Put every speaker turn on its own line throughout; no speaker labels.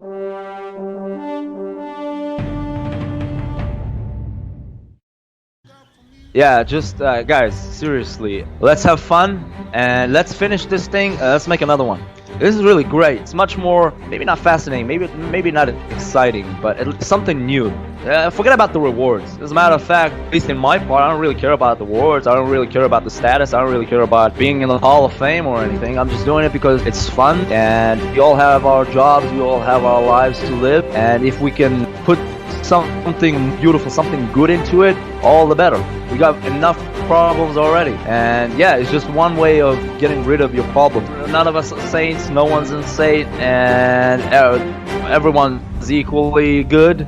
Yeah, just guys, seriously, let's have fun and let's finish this thing. Let's make another one. This is really great. It's much more, maybe not fascinating, maybe not exciting, but it's something new. Forget about the rewards. As a matter of fact, at least in my part, I don't really care about the rewards. I don't really care about the status. I don't really care about being in the Hall of Fame or anything. I'm just doing it because it's fun, and we all have our jobs, we all have our lives to live, and if we can put something beautiful, something good into it, all the better. We got enough problems already, and yeah, it's just one way of getting rid of your problems. None of us are saints, no one's insane, and everyone's equally good.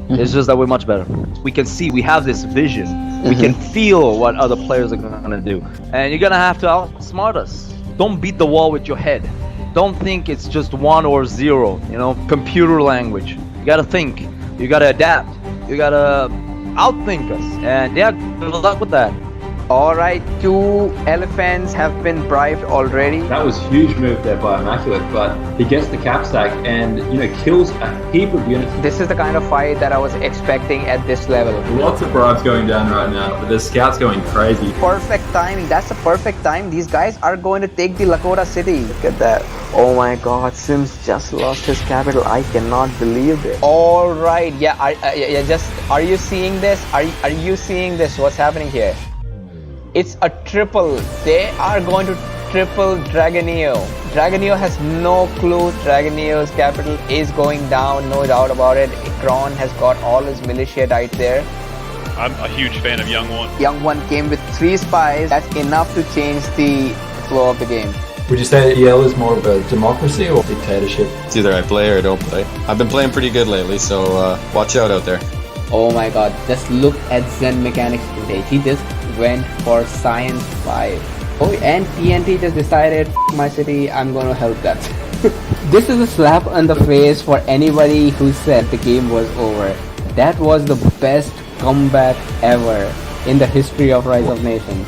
It's just that we're much better. We can see, we have this vision. We can feel what other players are gonna do, and you're gonna have to outsmart us. Don't beat the wall with your head. Don't think it's just 1 or 0, computer language. You gotta think. You gotta adapt. You gotta outthink us. And yeah, good luck with that.
Alright, 2 elephants have been bribed already.
That was a huge move there by Immaculate, but he gets the cap stack and, kills a heap of units.
This is the kind of fight that I was expecting at this level.
Lots of bribes going down right now, but the scouts going crazy.
Perfect timing. That's the perfect time. These guys are going to take the Lakota city. Look at that. Oh my god, Sims just lost his capital. I cannot believe it. Alright, yeah, are you seeing this? Are you seeing this? What's happening here? It's a triple. They are going to triple Dragonio. Dragonio has no clue. Dragonio's capital is going down, no doubt about it. Kron has got all his militia right there.
I'm a huge fan of Young One.
Young One came with 3 spies. That's enough to change the flow of the game.
Would you say EL is more of a democracy or dictatorship?
It's either I play or I don't play. I've been playing pretty good lately, so watch out there.
Oh my god, just look at Zen Mechanics today. He just went for Science 5. Oh, and TNT just decided, my city, I'm gonna help that. This is a slap on the face for anybody who said the game was over. That was the best comeback ever in the history of Rise of Nations.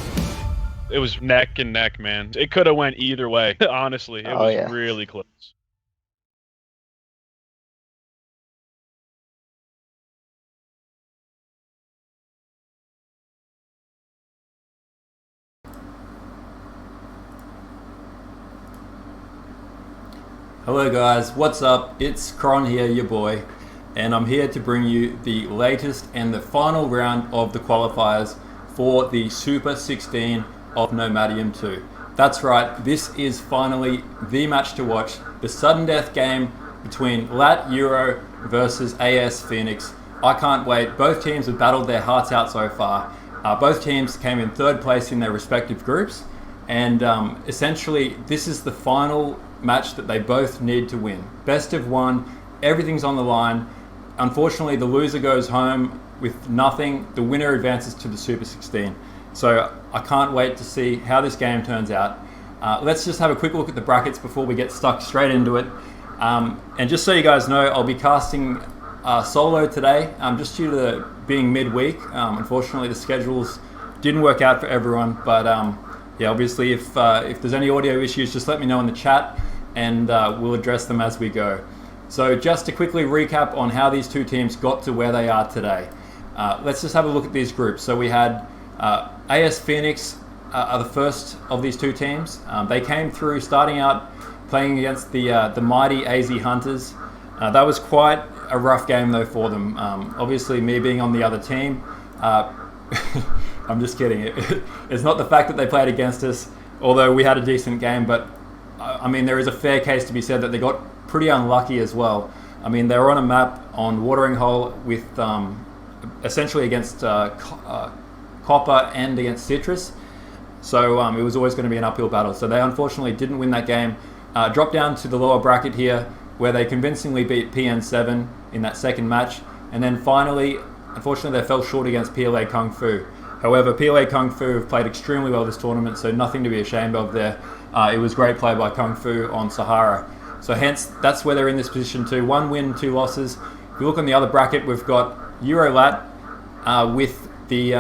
It was neck and neck, man. It could have went either way, honestly. It was really close.
Hello guys, what's up? It's Kron here, your boy, and I'm here to bring you the latest and the final round of the qualifiers for the Super 16 of Nomadium 2. That's right, this is finally the match to watch, the sudden death game between LAT Euro versus AS Phoenix. I can't wait. Both teams have battled their hearts out so far. Both teams came in 3rd place in their respective groups, and essentially this is the final match that they both need to win. Best of 1, everything's on the line. Unfortunately, the loser goes home with nothing. The winner advances to the Super 16. So I can't wait to see how this game turns out. Let's just have a quick look at the brackets before we get stuck straight into it. And just so you guys know, I'll be casting solo today, just due to being midweek. Unfortunately, the schedules didn't work out for everyone, but yeah, obviously if there's any audio issues, just let me know in the chat, and we'll address them as we go. So just to quickly recap on how these two teams got to where they are today. Let's just have a look at these groups. So we had AS Phoenix are the first of these two teams. They came through starting out playing against the mighty AZ Hunters. That was quite a rough game though for them. Obviously me being on the other team, I'm just kidding. It's not the fact that they played against us, although we had a decent game, but I mean, there is a fair case to be said that they got pretty unlucky as well. I mean, they were on a map on Watering Hole with essentially against Copper and against Citrus. So it was always going to be an uphill battle. So they unfortunately didn't win that game. Dropped down to the lower bracket here, where they convincingly beat PN7 in that second match. And then finally, unfortunately, they fell short against PLA Kung Fu. However, PLA Kung Fu have played extremely well this tournament, so nothing to be ashamed of there. It was great play by Kung Fu on Sahara. So hence, that's where they're in this position too. 1 win, 2 losses. If you look on the other bracket, we've got Eurolat with the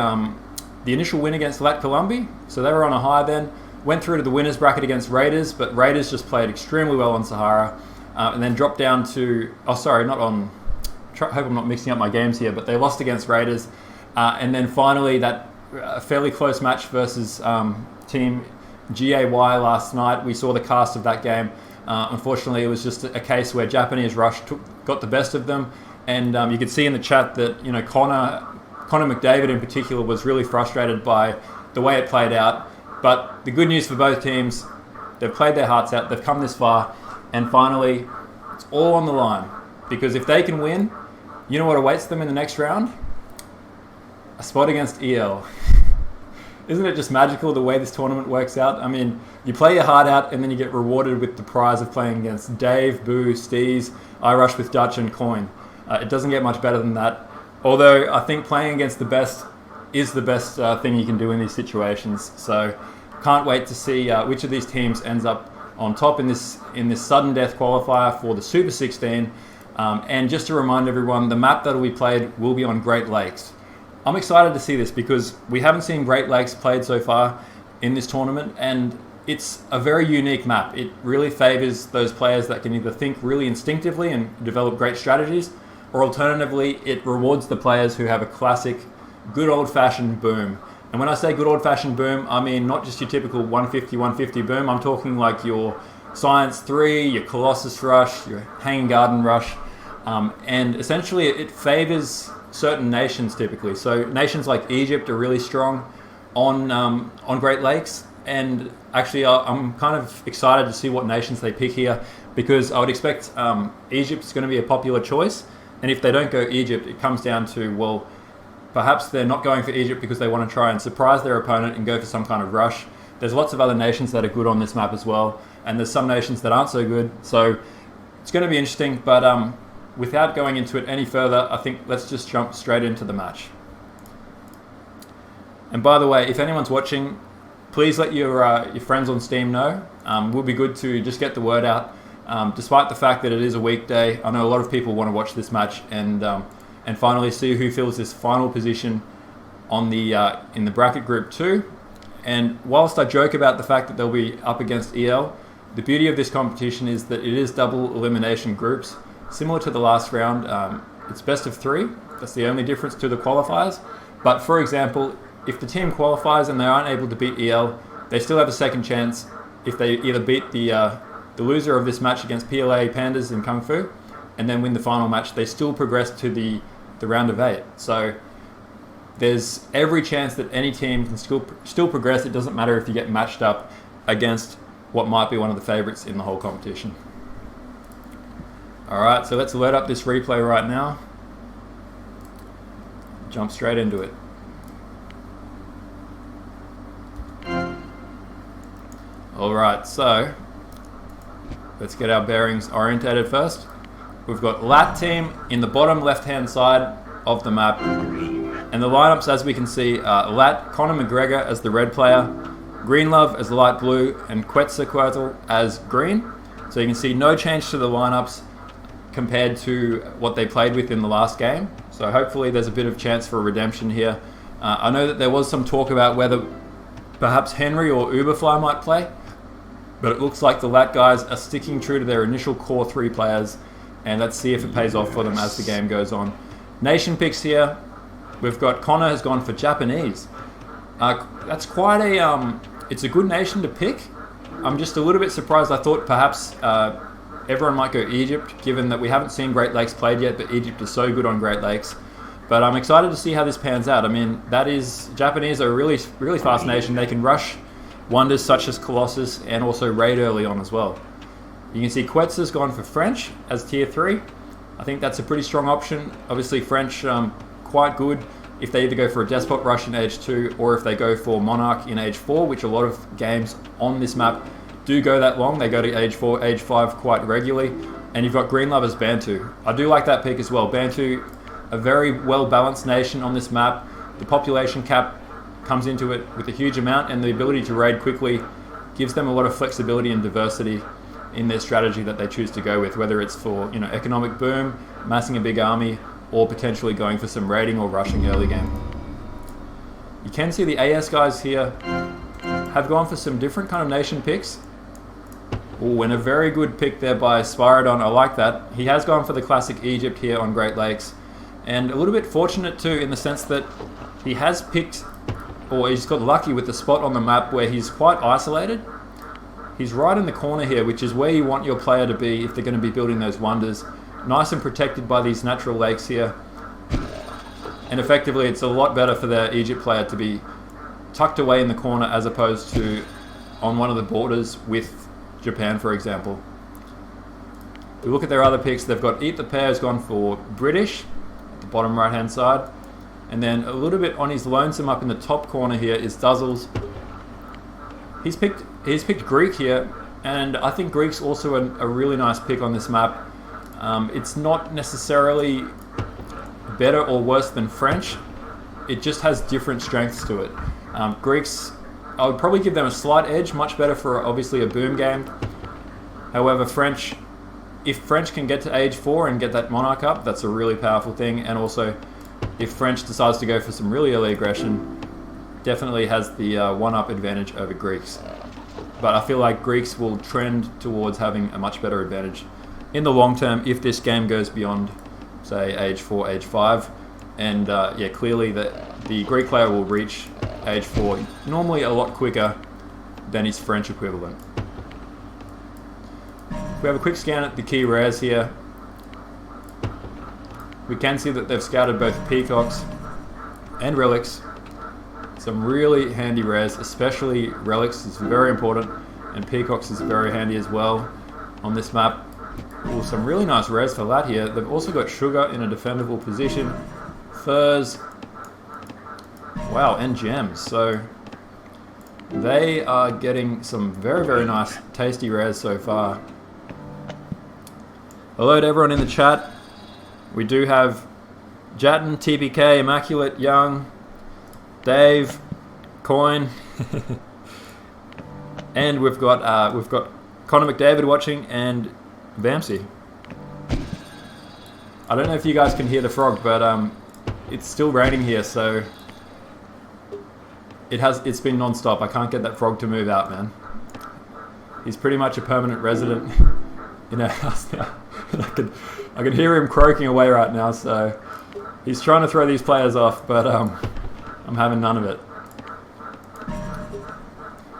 initial win against Lat Columbi. So they were on a high then. Went through to the winners bracket against Raiders, but Raiders just played extremely well on Sahara. and then dropped down to, oh sorry, not on, hope I'm not mixing up my games here, but they lost against Raiders. And then finally that fairly close match versus Team GAY last night. We saw the cast of that game. Unfortunately, it was just a case where Japanese rush got the best of them. And you could see in the chat that, you know, Connor McDavid in particular was really frustrated by the way it played out. But the good news for both teams, they've played their hearts out, they've come this far, and finally, it's all on the line. Because if they can win, you know what awaits them in the next round? A spot against EL. Isn't it just magical the way this tournament works out? I mean, you play your heart out and then you get rewarded with the prize of playing against Dave, Boo, Steez, iRush with Dutch and Coin. It doesn't get much better than that. Although I think playing against the best is the best thing you can do in these situations. So can't wait to see which of these teams ends up on top in this sudden death qualifier for the Super 16. And just to remind everyone, the map that will be played will be on Great Lakes. I'm excited to see this because we haven't seen Great Lakes played so far in this tournament, and it's a very unique map. It really favors those players that can either think really instinctively and develop great strategies, or alternatively, it rewards the players who have a classic, good old-fashioned boom. And when I say good old-fashioned boom, I mean not just your typical 150 boom. I'm talking like your Science 3, your Colossus Rush, your Hanging Garden Rush, and essentially it favors certain nations typically. So nations like Egypt are really strong on Great Lakes, and actually I'm kind of excited to see what nations they pick here, because I would expect Egypt's going to be a popular choice, and if they don't go Egypt, it comes down to, well, perhaps they're not going for Egypt because they want to try and surprise their opponent and go for some kind of rush. There's lots of other nations that are good on this map as well, and there's some nations that aren't so good, so it's going to be interesting. But without going into it any further, I think let's just jump straight into the match. And by the way, if anyone's watching, please let your friends on Steam know. Will be good to just get the word out. Despite the fact that it is a weekday, I know a lot of people want to watch this match and finally see who fills this final position on the in the bracket group 2. And whilst I joke about the fact that they'll be up against EL, the beauty of this competition is that it is double elimination groups. Similar to the last round, it's best of 3. That's the only difference to the qualifiers. But for example, if the team qualifies and they aren't able to beat EL, they still have a second chance if they either beat the loser of this match against PLA Pandas in Kung Fu, and then win the final match. They still progress to the round of 8. So there's every chance that any team can still progress. It doesn't matter if you get matched up against what might be one of the favorites in the whole competition. Alright, so let's load up this replay right now. Jump straight into it. Alright, so let's get our bearings orientated first. We've got LAT team in the bottom left-hand side of the map. And the lineups, as we can see, are LAT, Conor McGregor as the red player, Greenlove as the light blue, and Quetzalcoatl as green. So you can see no change to the lineups compared to what they played with in the last game. So hopefully there's a bit of chance for redemption here. I know that there was some talk about whether perhaps Henry or Uberfly might play, but it looks like the LAT guys are sticking true to their initial core 3 players, and let's see if it pays off for them as the game goes on. Nation picks here. We've got Connor has gone for Japanese. That's quite a it's a good nation to pick. I'm just a little bit surprised. I thought perhaps everyone might go Egypt, given that we haven't seen Great Lakes played yet, but Egypt is so good on Great Lakes. But I'm excited to see how this pans out. I mean, Japanese are a really, really fast nation. They can rush wonders such as Colossus and also raid early on as well. You can see Quetz has gone for French as tier 3. I think that's a pretty strong option. Obviously French quite good if they either go for a Despot Rush in Age 2 or if they go for Monarch in Age 4, which a lot of games on this map do go that long. They go to Age 4, Age 5 quite regularly. And you've got Greenlove as Bantu. I do like that pick as well. Bantu, a very well-balanced nation on this map. The population cap comes into it with a huge amount, and the ability to raid quickly gives them a lot of flexibility and diversity in their strategy that they choose to go with, whether it's for economic boom, massing a big army, or potentially going for some raiding or rushing early game. You can see the AS guys here have gone for some different kind of nation picks. Oh, and a very good pick there by Spyrodon. I like that. He has gone for the classic Egypt here on Great Lakes. And a little bit fortunate too in the sense that he has picked, or he's got lucky with the spot on the map where he's quite isolated. He's right in the corner here, which is where you want your player to be if they're going to be building those wonders. Nice and protected by these natural lakes here. And effectively, it's a lot better for the Egypt player to be tucked away in the corner as opposed to on one of the borders with Japan, for example. If we look at their other picks, they've got Eat the Pear has gone for British, at the bottom right-hand side. And then a little bit on his lonesome up in the top corner here is Duzzles. He's picked Greek here, and I think Greek's also a really nice pick on this map. It's not necessarily better or worse than French. It just has different strengths to it. Greeks, I would probably give them a slight edge, much better for obviously a boom game. However, French, if French can get to age 4 and get that monarch up, that's a really powerful thing. And also, if French decides to go for some really early aggression, definitely has the 1-up advantage over Greeks. But I feel like Greeks will trend towards having a much better advantage in the long term if this game goes beyond, say, age 4, age 5. And yeah, clearly the Greek player will reach age 4 normally a lot quicker than his French equivalent. We have a quick scan at the key rares here. We can see that they've scouted both peacocks and relics. Some really handy rares, especially relics is very important, and peacocks is very handy as well on this map. Ooh, some really nice rares for LAT here. They've also got sugar in a defendable position, furs, wow, and gems. So they are getting some very, very nice, tasty rares so far. Hello to everyone in the chat. We do have Jatin, TPK, Immaculate, Young, Dave, Coin, and we've got Connor McDavid watching and Vamsy. I don't know if you guys can hear the frog, but it's still raining here, so it's been non-stop. I can't get that frog to move out, man. He's pretty much a permanent resident in our house now. I can hear him croaking away right now, so he's trying to throw these players off, but I'm having none of it.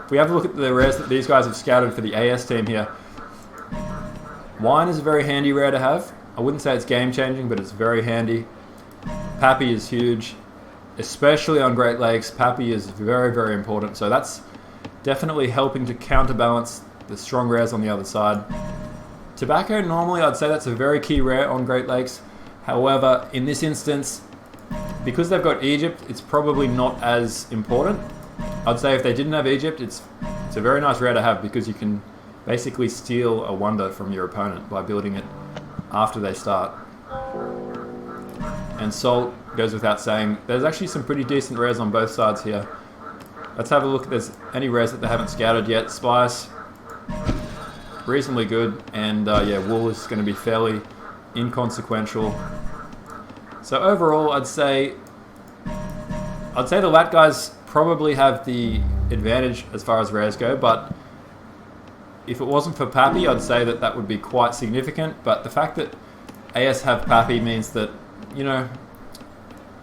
If we have a look at the rares that these guys have scouted for the AS team here, wine is a very handy rare to have. I wouldn't say it's game-changing, but it's very handy. Pappy is huge, especially on Great Lakes. Pappy is very, very important, so that's definitely helping to counterbalance the strong rares on the other side. Tobacco, normally I'd say that's a very key rare on Great Lakes. However, in this instance, because they've got Egypt, it's probably not as important. I'd say if they didn't have Egypt, it's a very nice rare to have because you can basically steal a wonder from your opponent by building it after they start. And salt goes without saying. There's actually some pretty decent rares on both sides here. Let's have a look if there's any rares that they haven't scouted yet. Spice, reasonably good, and yeah, wool is going to be fairly inconsequential. So overall, I'd say the LAT guys probably have the advantage as far as rares go, but if it wasn't for Pappy, I'd say that would be quite significant. But the fact that AS have Pappy means that, you know,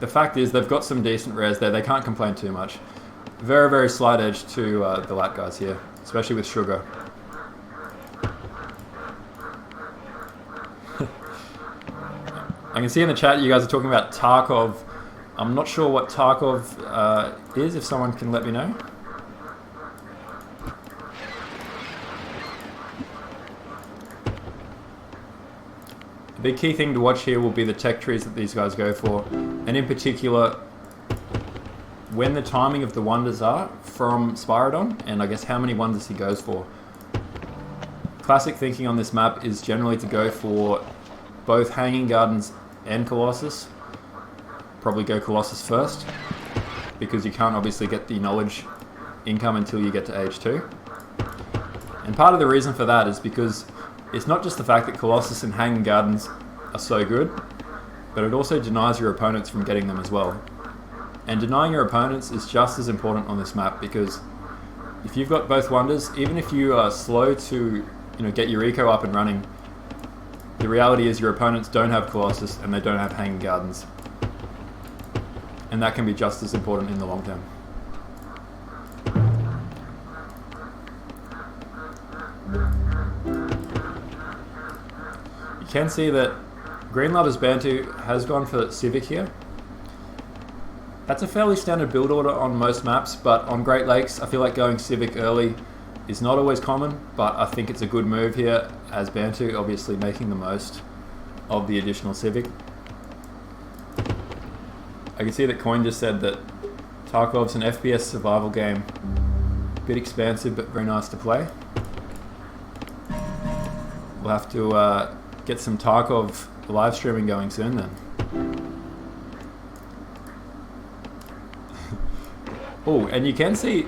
the fact is they've got some decent rares there. They can't complain too much. Very, very slight edge to the LAT guys here, especially with sugar. I can see in the chat you guys are talking about Tarkov. I'm not sure what Tarkov is, if someone can let me know. The big key thing to watch here will be the tech trees that these guys go for, and in particular, when the timing of the wonders are from Spyrodon, and I guess how many wonders he goes for. Classic thinking on this map is generally to go for both Hanging Gardens and Colossus. Probably go Colossus first, because you can't obviously get the knowledge income until you get to age 2. And part of the reason for that is because it's not just the fact that Colossus and Hanging Gardens are so good, but it also denies your opponents from getting them as well. And denying your opponents is just as important on this map, because if you've got both wonders, even if you are slow to get your eco up and running. The reality is your opponents don't have Colossus and they don't have Hanging Gardens. And that can be just as important in the long term. You can see that Green Lovers Bantu has gone for Civic here. That's a fairly standard build order on most maps, but on Great Lakes I feel like going Civic early is not always common, but I think it's a good move here as Bantu obviously making the most of the additional Civic. I can see that Coin just said that Tarkov's an FPS survival game. A bit expansive but very nice to play. We'll have to get some Tarkov live streaming going soon then. Oh, and you can see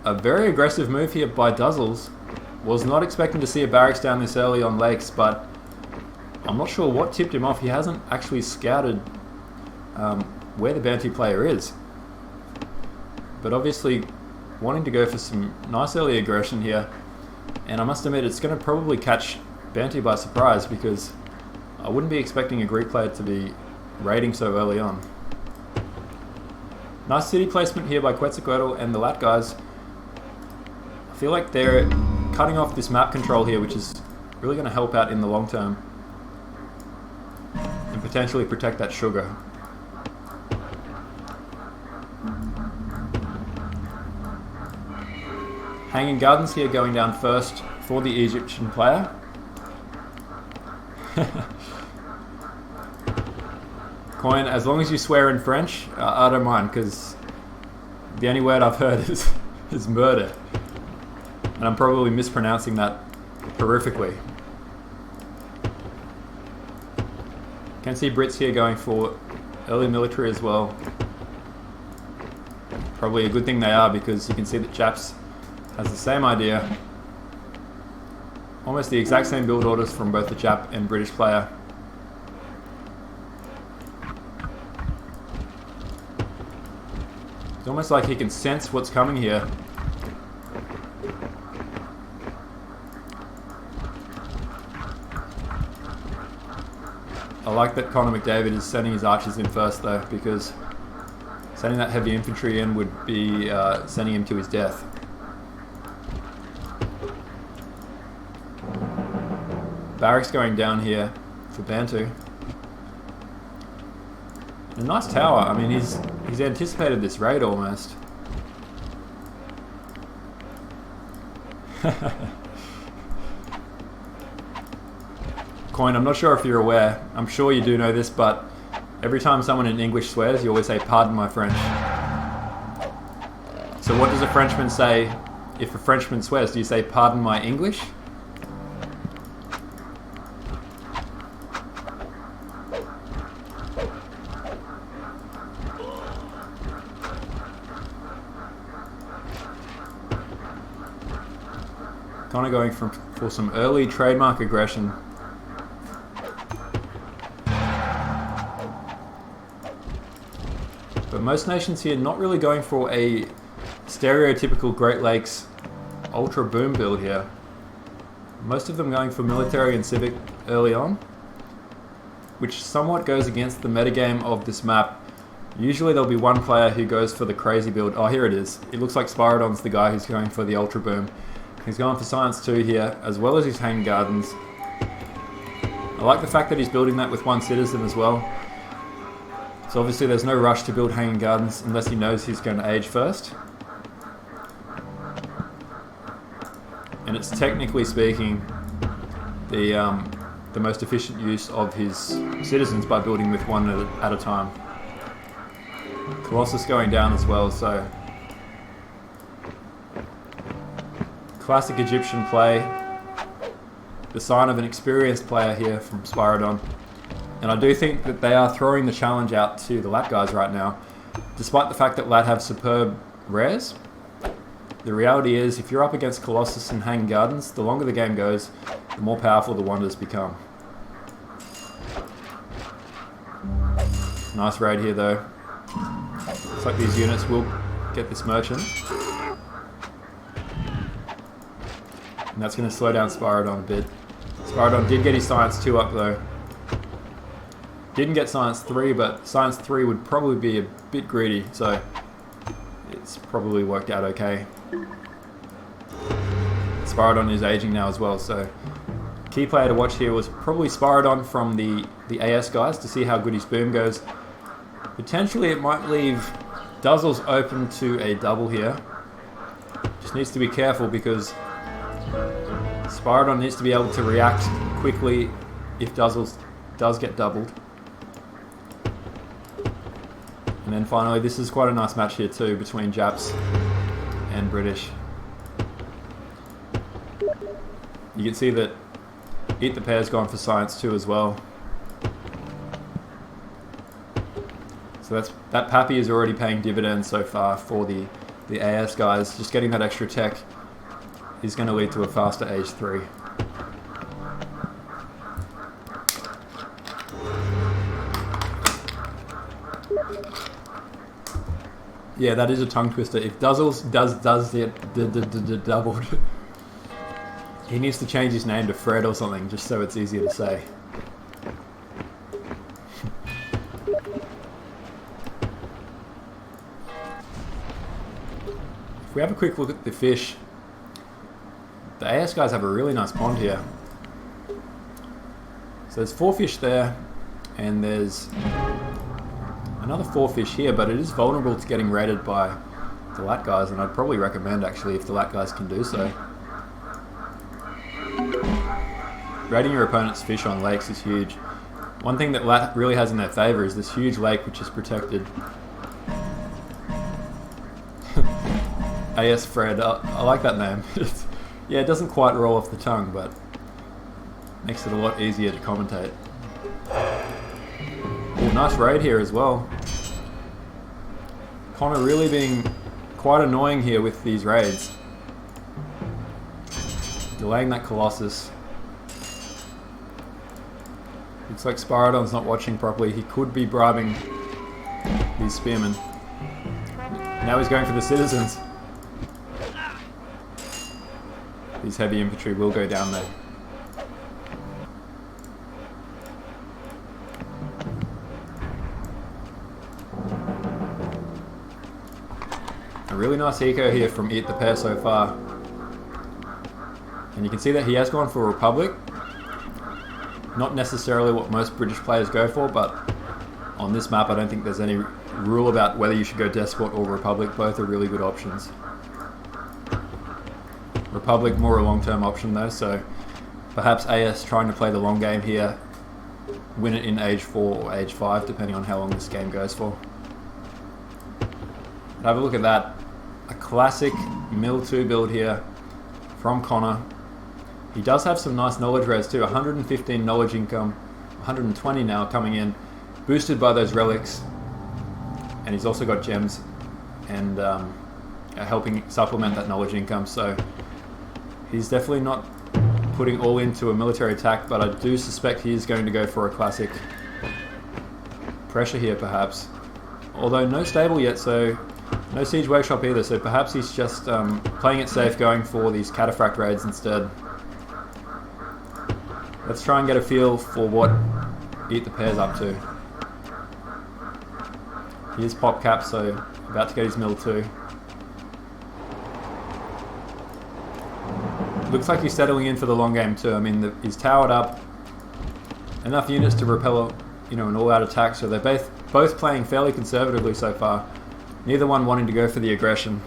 a very aggressive move here by Duzzles. Was not expecting to see a barracks down this early on Lakes, but I'm not sure what tipped him off. He hasn't actually scouted where the Bantu player is. But obviously wanting to go for some nice early aggression here. And I must admit it's going to probably catch Bantu by surprise because I wouldn't be expecting a Greek player to be raiding so early on. Nice city placement here by Quetzalcoatl and the LAT guys. I feel like they're cutting off this map control here, which is really going to help out in the long term and potentially protect that sugar. Hanging Gardens here going down first for the Egyptian player. Coin, as long as you swear in French, I don't mind, because the only word I've heard is murder. And I'm probably mispronouncing that horrifically. Can see Brits here going for early military as well. Probably a good thing they are, because you can see that Japs has the same idea. Almost the exact same build orders from both the Jap and British player. It's almost like he can sense what's coming here. I like that Conor McDavid is sending his archers in first though, because sending that heavy infantry in would be sending him to his death. Barracks going down here for Bantu. A nice tower. I mean, he's anticipated this raid almost. Coin, I'm not sure if you're aware. I'm sure you do know this, but every time someone in English swears, you always say, "Pardon my French." So what does a Frenchman say if a Frenchman swears? Do you say, "Pardon my English"? Kind of going for some early trademark aggression. But most nations here not really going for a stereotypical Great Lakes ultra boom build here. Most of them going for military and civic early on, which somewhat goes against the metagame of this map. Usually there'll be one player who goes for the crazy build. Oh, here it is. It looks like Spyrodon's the guy who's going for the ultra boom. He's going for Science 2 here, as well as his Hanging Gardens. I like the fact that he's building that with one citizen as well. So obviously there's no rush to build Hanging Gardens unless he knows he's going to age first. And it's technically speaking the most efficient use of his citizens by building with one at a time. Colossus going down as well, so classic Egyptian play. The sign of an experienced player here from Spyrodon. And I do think that they are throwing the challenge out to the LAT guys right now. Despite the fact that LAT have superb rares, the reality is if you're up against Colossus and Hanging Gardens, the longer the game goes, the more powerful the wonders become. Nice raid here though. Looks like these units will get this merchant. And that's going to slow down Spyrodon a bit. Spyrodon did get his Science 2 up though. Didn't get Science 3, but Science 3 would probably be a bit greedy, so it's probably worked out okay. Spyrodon is aging now as well, so key player to watch here was probably Spyrodon from the AS guys to see how good his boom goes. Potentially it might leave Duzzles open to a double here. Just needs to be careful because Spyrodon needs to be able to react quickly if Duzzles does get doubled. And then finally, this is quite a nice match here too between Japs and British. You can see that Eat the Pear's gone for Science 2 as well. So that Pappy is already paying dividends so far for the AS guys. Just getting that extra tech is going to lead to a faster age 3. Yeah, that is a tongue twister. If Duzzles does the doubled, he needs to change his name to Fred or something, just so it's easier to say. If we have a quick look at the fish, the AS guys have a really nice pond here. So there's 4 fish there, and there's another 4 fish here, but it is vulnerable to getting raided by the LAT guys, and I'd probably recommend actually if the LAT guys can do so. Raiding your opponent's fish on lakes is huge. One thing that LAT really has in their favour is this huge lake which is protected. AS Fred, I like that name. Yeah, it doesn't quite roll off the tongue, but makes it a lot easier to commentate. Oh, nice raid here as well. Connor really being quite annoying here with these raids. Delaying that Colossus. Looks like Spyrodon's not watching properly. He could be bribing these spearmen. Now he's going for the citizens. These heavy infantry will go down there. A really nice eco here from Eat the Pear so far. And you can see that he has gone for Republic. Not necessarily what most British players go for, but on this map I don't think there's any rule about whether you should go Despot or Republic. Both are really good options. Republic more a long-term option though, so perhaps AS trying to play the long game here, win it in age 4 or age 5 depending on how long this game goes for. But have a look at that. A classic Mill 2 build here from Connor. He does have some nice knowledge res too, 115 knowledge income, 120 now coming in, boosted by those relics, and he's also got gems and helping supplement that knowledge income, so he's definitely not putting all into a military attack, but I do suspect he is going to go for a classic pressure here perhaps, although no stable yet, so no siege workshop either, so perhaps he's just playing it safe, going for these cataphract raids instead. Let's try and get a feel for what Eat the Pear's up to. He is pop cap, so about to get his mill too. Looks like he's settling in for the long game too. I mean, he's towered up enough units to repel, an all-out attack, so they're both playing fairly conservatively so far. Neither one wanting to go for the aggression.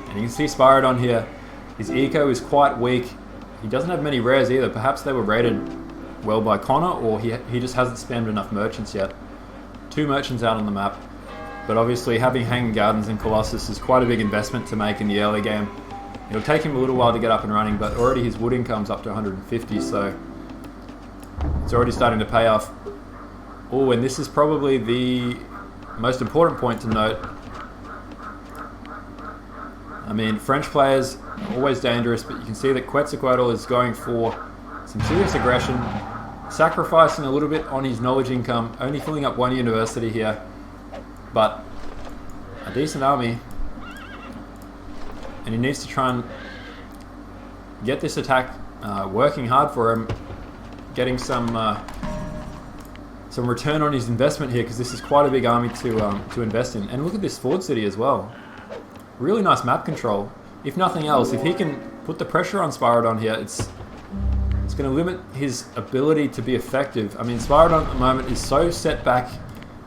And you can see Spyrodon here. His eco is quite weak. He doesn't have many rares either. Perhaps they were raided well by Connor, or he just hasn't spammed enough merchants yet. 2 merchants out on the map. But obviously having Hanging Gardens and Colossus is quite a big investment to make in the early game. It'll take him a little while to get up and running, but already his wood income's up to 150, so it's already starting to pay off. Oh, and this is probably the most important point to note. I mean, French players are always dangerous, but you can see that Quetzalcoatl is going for some serious aggression, sacrificing a little bit on his knowledge income, only filling up 1 university here, but a decent army. and he needs to try and get this attack working hard for him, getting some return on his investment here, because this is quite a big army to invest in. And look at this Ford City as well. Really nice map control. If nothing else, if he can put the pressure on Spyrodon here, it's going to limit his ability to be effective. I mean, Spyrodon at the moment is so set back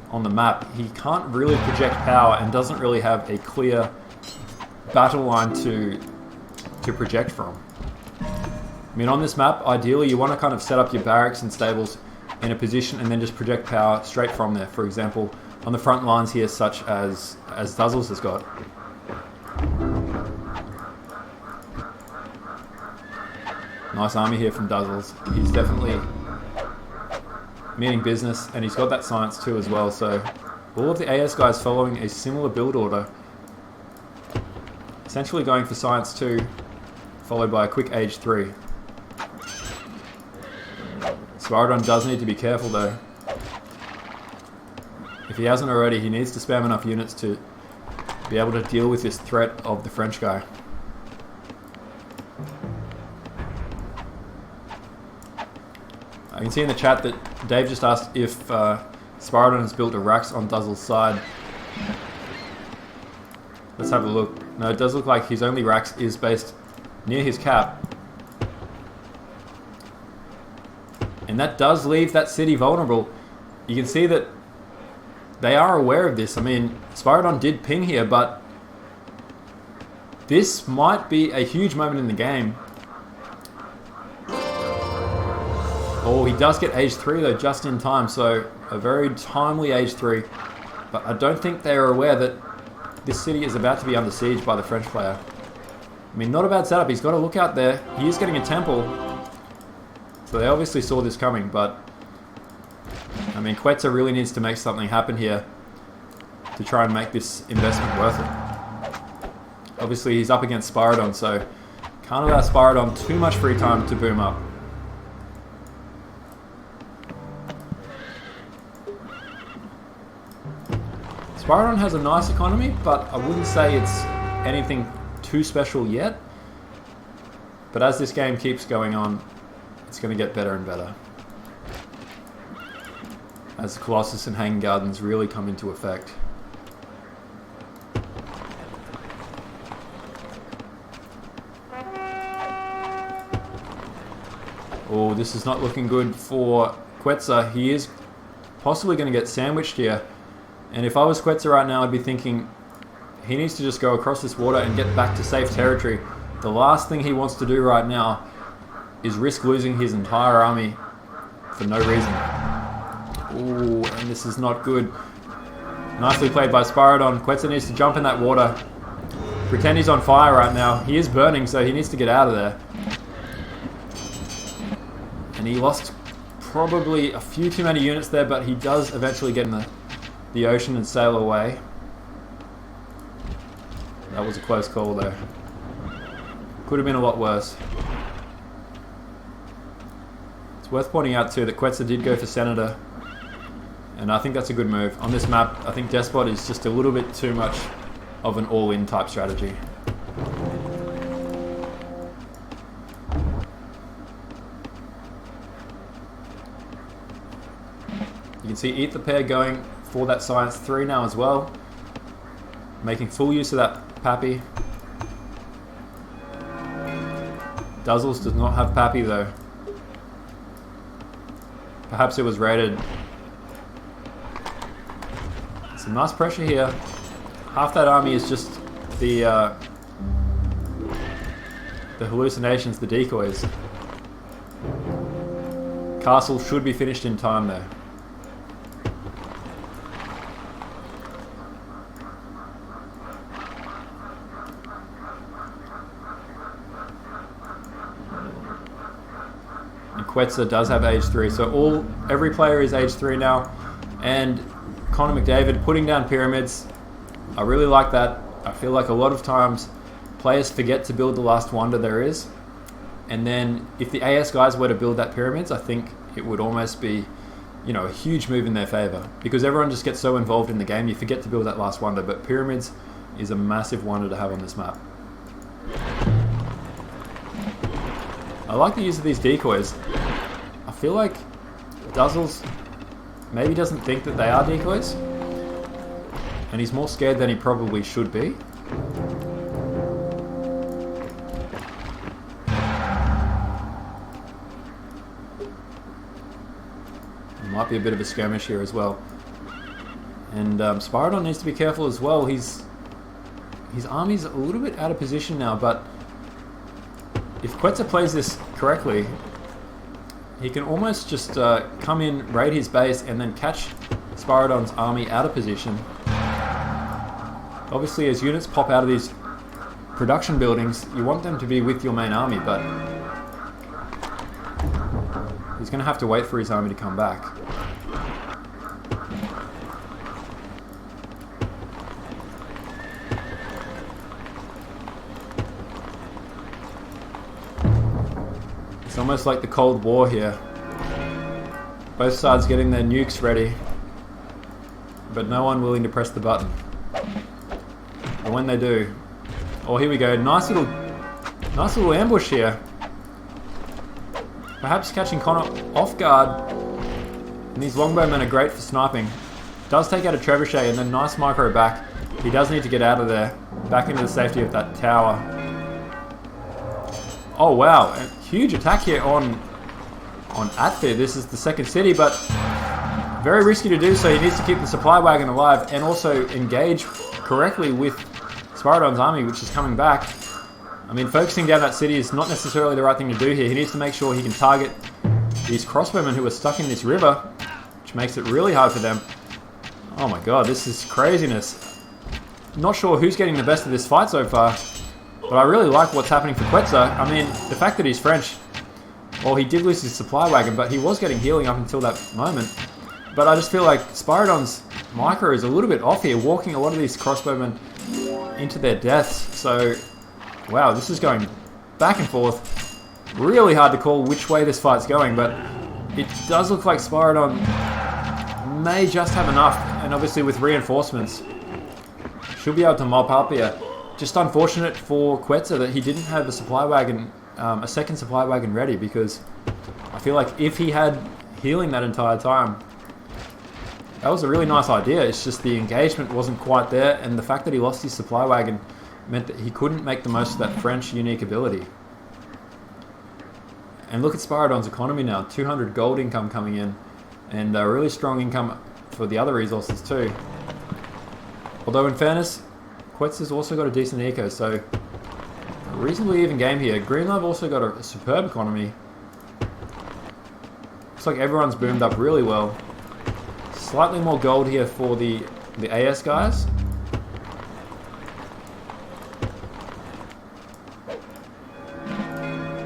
on the map, he can't really project power and doesn't really have a clear battle line to project from. I mean, on this map, ideally you want to kind of set up your barracks and stables in a position and then just project power straight from there. For example, on the front lines here, such as Duzzles has got. Nice army here from Duzzles. He's definitely meaning business, and he's got that science too as well. So all of the AS guys following a similar build order, essentially going for science 2, followed by a quick age 3. Spyrodon does need to be careful though. If he hasn't already, he needs to spam enough units to be able to deal with this threat of the French guy. I can see in the chat that Dave just asked if Spyrodon has built a Rax on Duzzle's side. Let's have a look. No, it does look like his only Rax is based near his cap. And that does leave that city vulnerable. You can see that they are aware of this. I mean, Spyrodon did ping here, but this might be a huge moment in the game. Oh, he does get age 3 though, just in time, so a very timely age 3. But I don't think they are aware that this city is about to be under siege by the French player. I mean, not a bad setup. He's got a lookout there. He is getting a temple. So they obviously saw this coming, but I mean, Quetzal really needs to make something happen here to try and make this investment worth it. Obviously, he's up against Spyrodon, so can't allow Spyrodon too much free time to boom up. Spyrodon has a nice economy, but I wouldn't say it's anything too special yet. But as this game keeps going on, it's going to get better and better. As the Colossus and Hanging Gardens really come into effect. Oh, this is not looking good for Quetzal. He is possibly going to get sandwiched here. And if I was Quetzal right now, I'd be thinking he needs to just go across this water and get back to safe territory. The last thing he wants to do right now is risk losing his entire army for no reason. Ooh, and this is not good. Nicely played by Spyrodon. Quetzal needs to jump in that water. Pretend he's on fire right now. He is burning, so he needs to get out of there. And he lost probably a few too many units there, but he does eventually get in the ocean and sail away. That was a close call though. Could have been a lot worse. It's worth pointing out too that Quetzal did go for Senator, and I think that's a good move. On this map, I think Despot is just a little bit too much of an all-in type strategy. You can see Eat the Pair going for that Science 3 now as well. Making full use of that Pappy. Duzzles does not have Pappy though. Perhaps it was raided. Some nice pressure here. Half that army is just the hallucinations, the decoys. Castle should be finished in time though. Quetzal does have age 3, so every player is age 3 now. And Connor McDavid putting down pyramids. I really like that. I feel like a lot of times players forget to build the last wonder there is. And then if the AS guys were to build that pyramids, I think it would almost be, you know, a huge move in their favor. Because everyone just gets so involved in the game, you forget to build that last wonder. But pyramids is a massive wonder to have on this map. I like the use of these decoys. I feel like Duzzles maybe doesn't think that they are decoys, and he's more scared than he probably should be. There might be a bit of a skirmish here as well. And Spyrodon needs to be careful as well. His army's a little bit out of position now, but if Quetzal plays this correctly, he can almost just come in, raid his base, and then catch Spyrodon's army out of position. Obviously, as units pop out of these production buildings, you want them to be with your main army, but he's going to have to wait for his army to come back. It's almost like the Cold War here. Both sides getting their nukes ready, but no one willing to press the button. And when they do, oh, here we go, nice little ambush here. Perhaps catching Connor off guard. And these longbowmen are great for sniping. Does take out a trebuchet and then nice micro back. He does need to get out of there, back into the safety of that tower. Oh wow, a huge attack here on Atfir. This is the second city, but very risky to do so. He needs to keep the supply wagon alive and also engage correctly with Spyrodon's army, which is coming back. I mean, focusing down that city is not necessarily the right thing to do here. He needs to make sure he can target these crossbowmen who are stuck in this river, which makes it really hard for them. Oh my god, this is craziness. Not sure who's getting the best of this fight so far, but I really like what's happening for Quetzal. I mean, the fact that he's French, well, he did lose his supply wagon, but he was getting healing up until that moment. But I just feel like Spyrodon's micro is a little bit off here, walking a lot of these crossbowmen into their deaths. So, wow, this is going back and forth. Really hard to call which way this fight's going, but it does look like Spyrodon may just have enough, and obviously with reinforcements, should be able to mop up here. Just unfortunate for Quetzal that he didn't have a supply wagon, a second supply wagon ready, because I feel like if he had healing that entire time, that was a really nice idea. It's just the engagement wasn't quite there, and the fact that he lost his supply wagon meant that he couldn't make the most of that French unique ability. And look at Spyrodon's economy now, 200 gold income coming in, and a really strong income for the other resources too. Although in fairness, Quetzal's also got a decent eco, so a reasonably even game here. Greenlove also got a superb economy. Looks like everyone's boomed up really well. Slightly more gold here for the AS guys.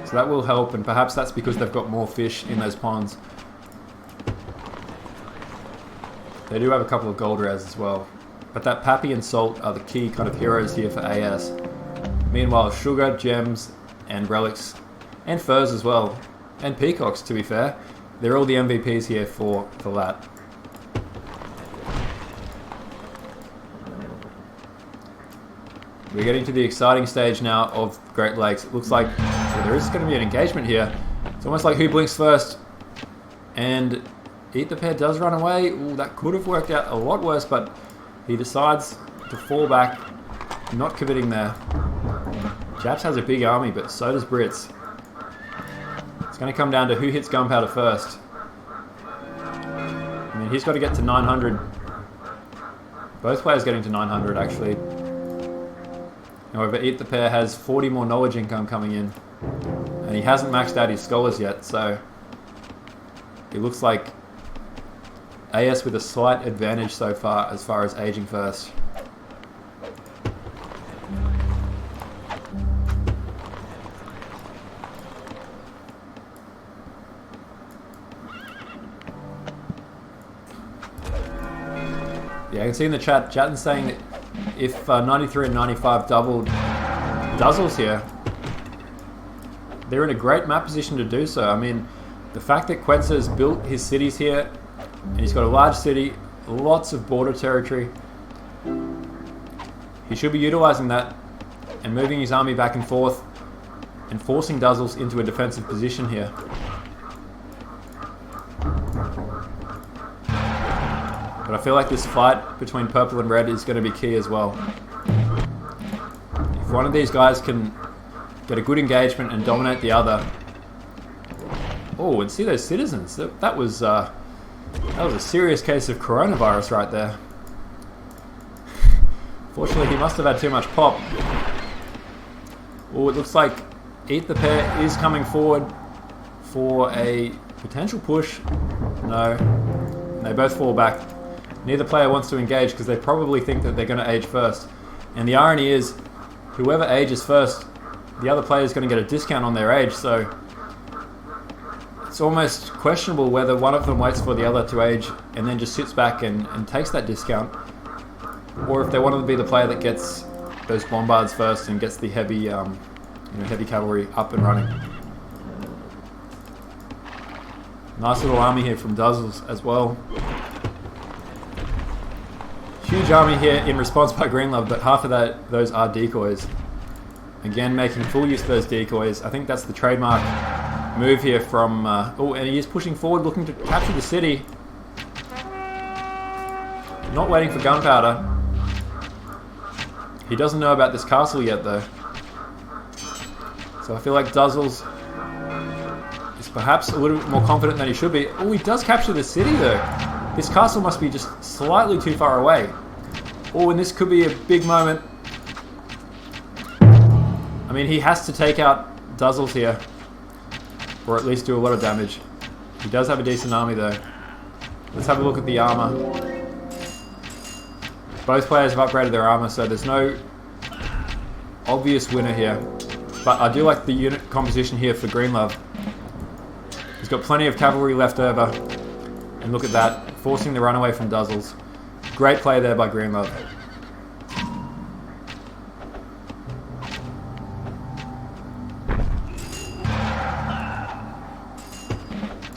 So that will help, and perhaps that's because they've got more fish in those ponds. They do have a couple of gold rares as well. But that Pappy and Salt are the key kind of heroes here for AS. Meanwhile, Sugar, Gems, and Relics, and Furs as well, and Peacocks to be fair, they're all the MVPs here for LAT. We're getting to the exciting stage now of Great Lakes. It looks like there is going to be an engagement here. It's almost like who blinks first. And Eat the Pair does run away. Ooh, that could have worked out a lot worse, but he decides to fall back, not committing there. Japs has a big army, but so does Brits. It's going to come down to who hits gunpowder first. I mean, he's got to get to 900. Both players getting to 900, actually. However, Eat the Pair has 40 more knowledge income coming in. And he hasn't maxed out his scholars yet, so it looks like AS with a slight advantage so far as aging first. Yeah, I can see in the chat, Jatton's saying that if 93 and 95 doubled Duzzles here, they're in a great map position to do so. I mean, the fact that Quetzal has built his cities here, and he's got a large city, lots of border territory, he should be utilizing that and moving his army back and forth and forcing Duzzles into a defensive position here. But I feel like this fight between purple and red is going to be key as well. If one of these guys can get a good engagement and dominate the other. Oh, and see those citizens. That was a serious case of coronavirus right there. Fortunately, he must have had too much pop. Oh, it looks like Eat the Pair is coming forward for a potential push. No. They both fall back. Neither player wants to engage because they probably think that they're going to age first. And the irony is, whoever ages first, the other player is going to get a discount on their age, so it's almost questionable whether one of them waits for the other to age and then just sits back and takes that discount, or if they want to be the player that gets those bombards first and gets the heavy, heavy cavalry up and running. Nice little army here from Duzzles as well. Huge army here in response by Greenlove, but half of those are decoys. Again, making full use of those decoys. I think that's the trademark move here from... and he is pushing forward, looking to capture the city. Not waiting for gunpowder. He doesn't know about this castle yet, though. So I feel like Duzzles is perhaps a little bit more confident than he should be. Oh, he does capture the city, though. This castle must be just slightly too far away. Oh, and this could be a big moment. I mean, he has to take out Duzzles here, or at least do a lot of damage. He does have a decent army, though. Let's have a look at the armor. Both players have upgraded their armor, so there's no obvious winner here. But I do like the unit composition here for Greenlove. He's got plenty of cavalry left over. And look at that, forcing the runaway from Duzzles. Great play there by Greenlove.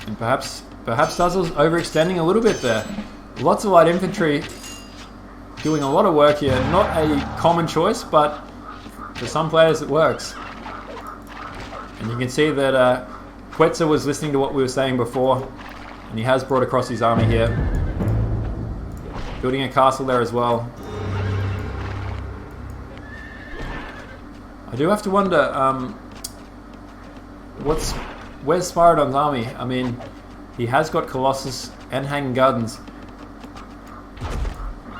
And perhaps Duzzles overextending a little bit there. Lots of light infantry doing a lot of work here. Not a common choice, but for some players it works. And you can see that Quetzal was listening to what we were saying before. And he has brought across his army here. Building a castle there as well. I do have to wonder, where's Spyrodon's army? I mean, he has got Colossus and Hanging Gardens.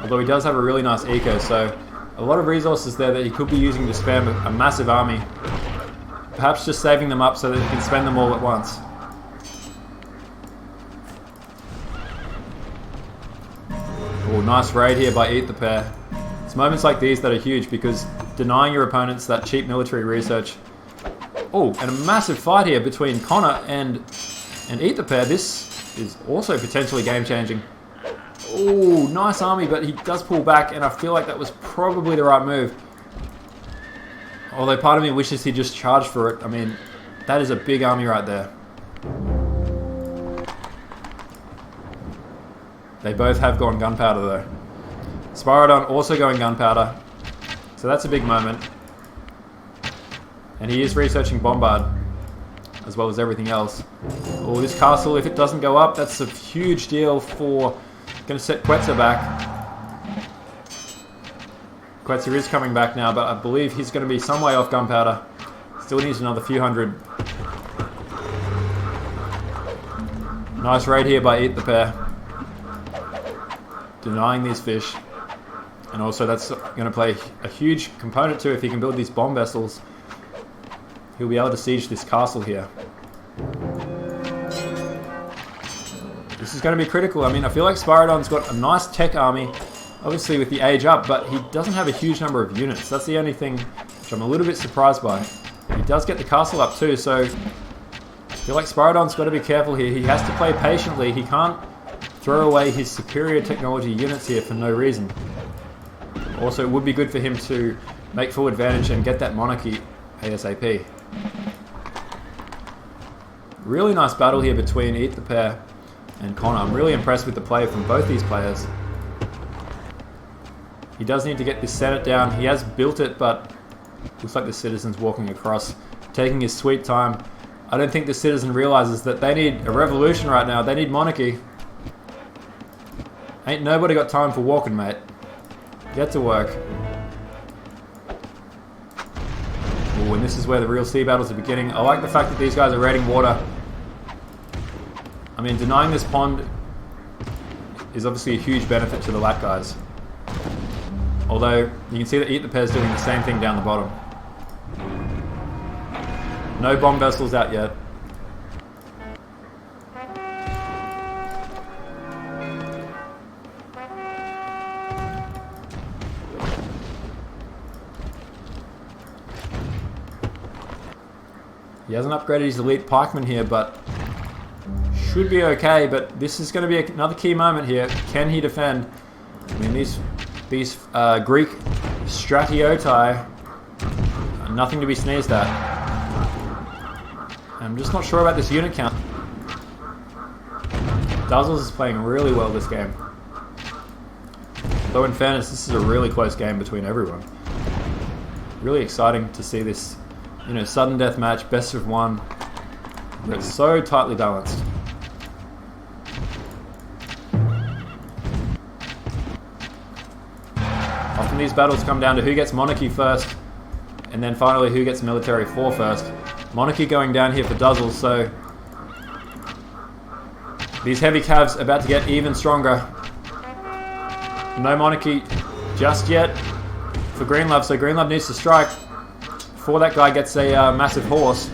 Although he does have a really nice eco, so a lot of resources there that he could be using to spam a massive army. Perhaps just saving them up so that he can spend them all at once. Oh, nice raid here by Eat the Pair. It's moments like these that are huge because denying your opponents that cheap military research. Oh, and a massive fight here between Connor and Eat the Pair. This is also potentially game-changing. Oh, nice army, but he does pull back, and I feel like that was probably the right move. Although part of me wishes he just charged for it. I mean, that is a big army right there. They both have gone gunpowder though. Spyrodon also going gunpowder. So that's a big moment. And he is researching Bombard, as well as everything else. Oh, this castle, if it doesn't go up, that's a huge deal for... Going to set Quetzal back. Quetzal is coming back now, but I believe he's going to be some way off gunpowder. Still needs another few hundred. Nice raid here by Eat the Pair. Denying these fish. And also that's going to play a huge component too. If he can build these bomb vessels, he'll be able to siege this castle here. This is going to be critical. I mean, I feel like Spyrodon's got a nice tech army, obviously with the age up, but he doesn't have a huge number of units. That's the only thing which I'm a little bit surprised by. He does get the castle up too, so I feel like Spyrodon's got to be careful here. He has to play patiently. He can't throw away his superior technology units here for no reason. Also, it would be good for him to make full advantage and get that monarchy ASAP. Really nice battle here between Eat the Pair and Connor. I'm really impressed with the play from both these players. He does need to get this Senate down. He has built it, but looks like the citizen's walking across, taking his sweet time. I don't think the citizen realizes that they need a revolution right now. They need monarchy. Ain't nobody got time for walking, mate. Get to work. Ooh, and this is where the real sea battles are beginning. I like the fact that these guys are raiding water. I mean, denying this pond is obviously a huge benefit to the LAT guys. Although, you can see that Eat the Pez doing the same thing down the bottom. No bomb vessels out yet. He hasn't upgraded his elite pikeman here, but should be okay. But this is going to be another key moment here. Can he defend? I mean, these Greek stratiotai are nothing to be sneezed at. I'm just not sure about this unit count. Dazzles is playing really well this game. Though in fairness, this is a really close game between everyone. Really exciting to see this, you know, sudden death match, best of one. It's so tightly balanced. Often these battles come down to who gets monarchy first, and then finally who gets military 4 first. Monarchy going down here for Dazzles, so these heavy cavs about to get even stronger. No monarchy just yet for Greenlove, so Greenlove needs to strike before that guy gets a massive horse.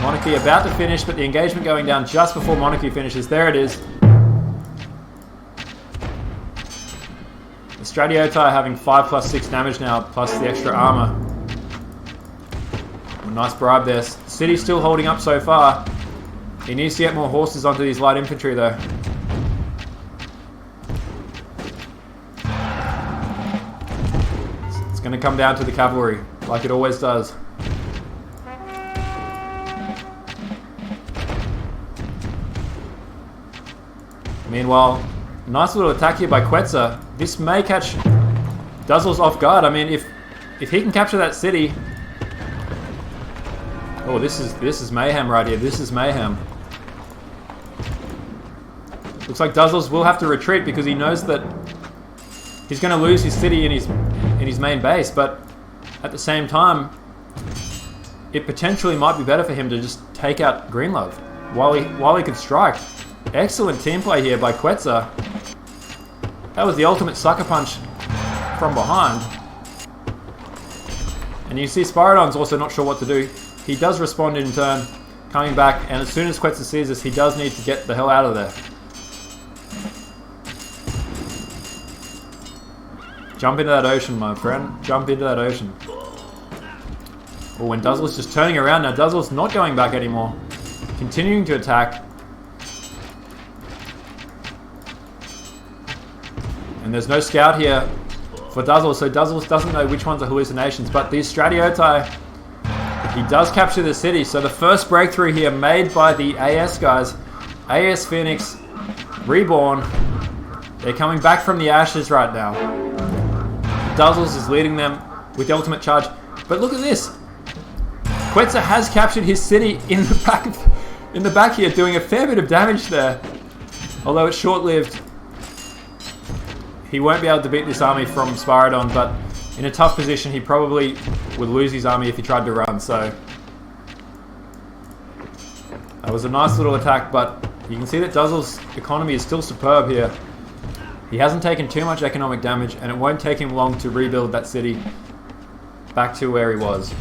Monarchy about to finish, but the engagement going down just before Monarchy finishes. There it is. The Stratiotai having 5+6 damage now, plus the extra armor. Nice bribe there. City's still holding up so far. He needs to get more horses onto these light infantry though. It's going to come down to the cavalry, like it always does. Meanwhile, nice little attack here by Quetzal. This may catch Dazzles off guard. I mean, if he can capture that city... Oh, this is mayhem right here. This is mayhem. Looks like Dazzles will have to retreat because he knows that he's going to lose his city in his main base. But at the same time, it potentially might be better for him to just take out Greenlove while he can strike. Excellent team play here by Quetzal. That was the ultimate sucker punch from behind. And you see Spyrodon's also not sure what to do. He does respond in turn, coming back, and as soon as Quetzal sees this, he does need to get the hell out of there. Jump into that ocean, my friend. Jump into that ocean. Oh, and Dazzle's just turning around now. Dazzle's not going back anymore. Continuing to attack. And there's no scout here for Dazzle, so Dazzle doesn't know which ones are hallucinations, but these Stratiotai, he does capture the city. So the first breakthrough here made by the AS guys. AS Phoenix, Reborn. They're coming back from the ashes right now. Dazzles is leading them with the ultimate charge. But look at this. Quetzal has captured his city in the back here, doing a fair bit of damage there. Although it's short-lived. He won't be able to beat this army from Spyrodon, but in a tough position, he probably would lose his army if he tried to run, so... That was a nice little attack, but you can see that Dazzle's economy is still superb here. He hasn't taken too much economic damage, and it won't take him long to rebuild that city back to where he was.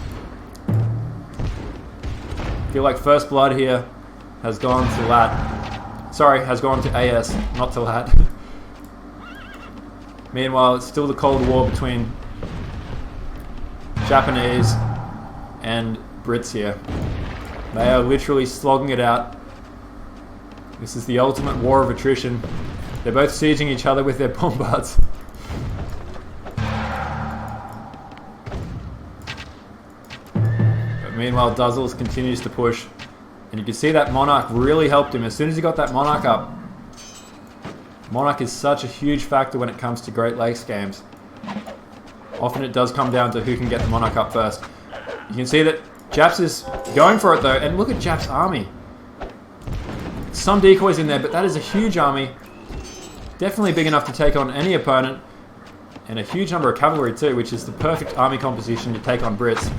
I feel like First Blood here has gone to LAT. Sorry, has gone to AS, not to LAT. Meanwhile, it's still the Cold War between Japanese and Brits here. They are literally slogging it out. This is the ultimate war of attrition. They're both sieging each other with their bombards. But meanwhile, Dazzles continues to push. And you can see that Monarch really helped him. As soon as he got that Monarch up, Monarch is such a huge factor when it comes to Great Lakes games. Often it does come down to who can get the Monarch up first. You can see that Japs is going for it though, and look at Japs' army. Some decoys in there, but that is a huge army. Definitely big enough to take on any opponent. And a huge number of cavalry too, which is the perfect army composition to take on Brits.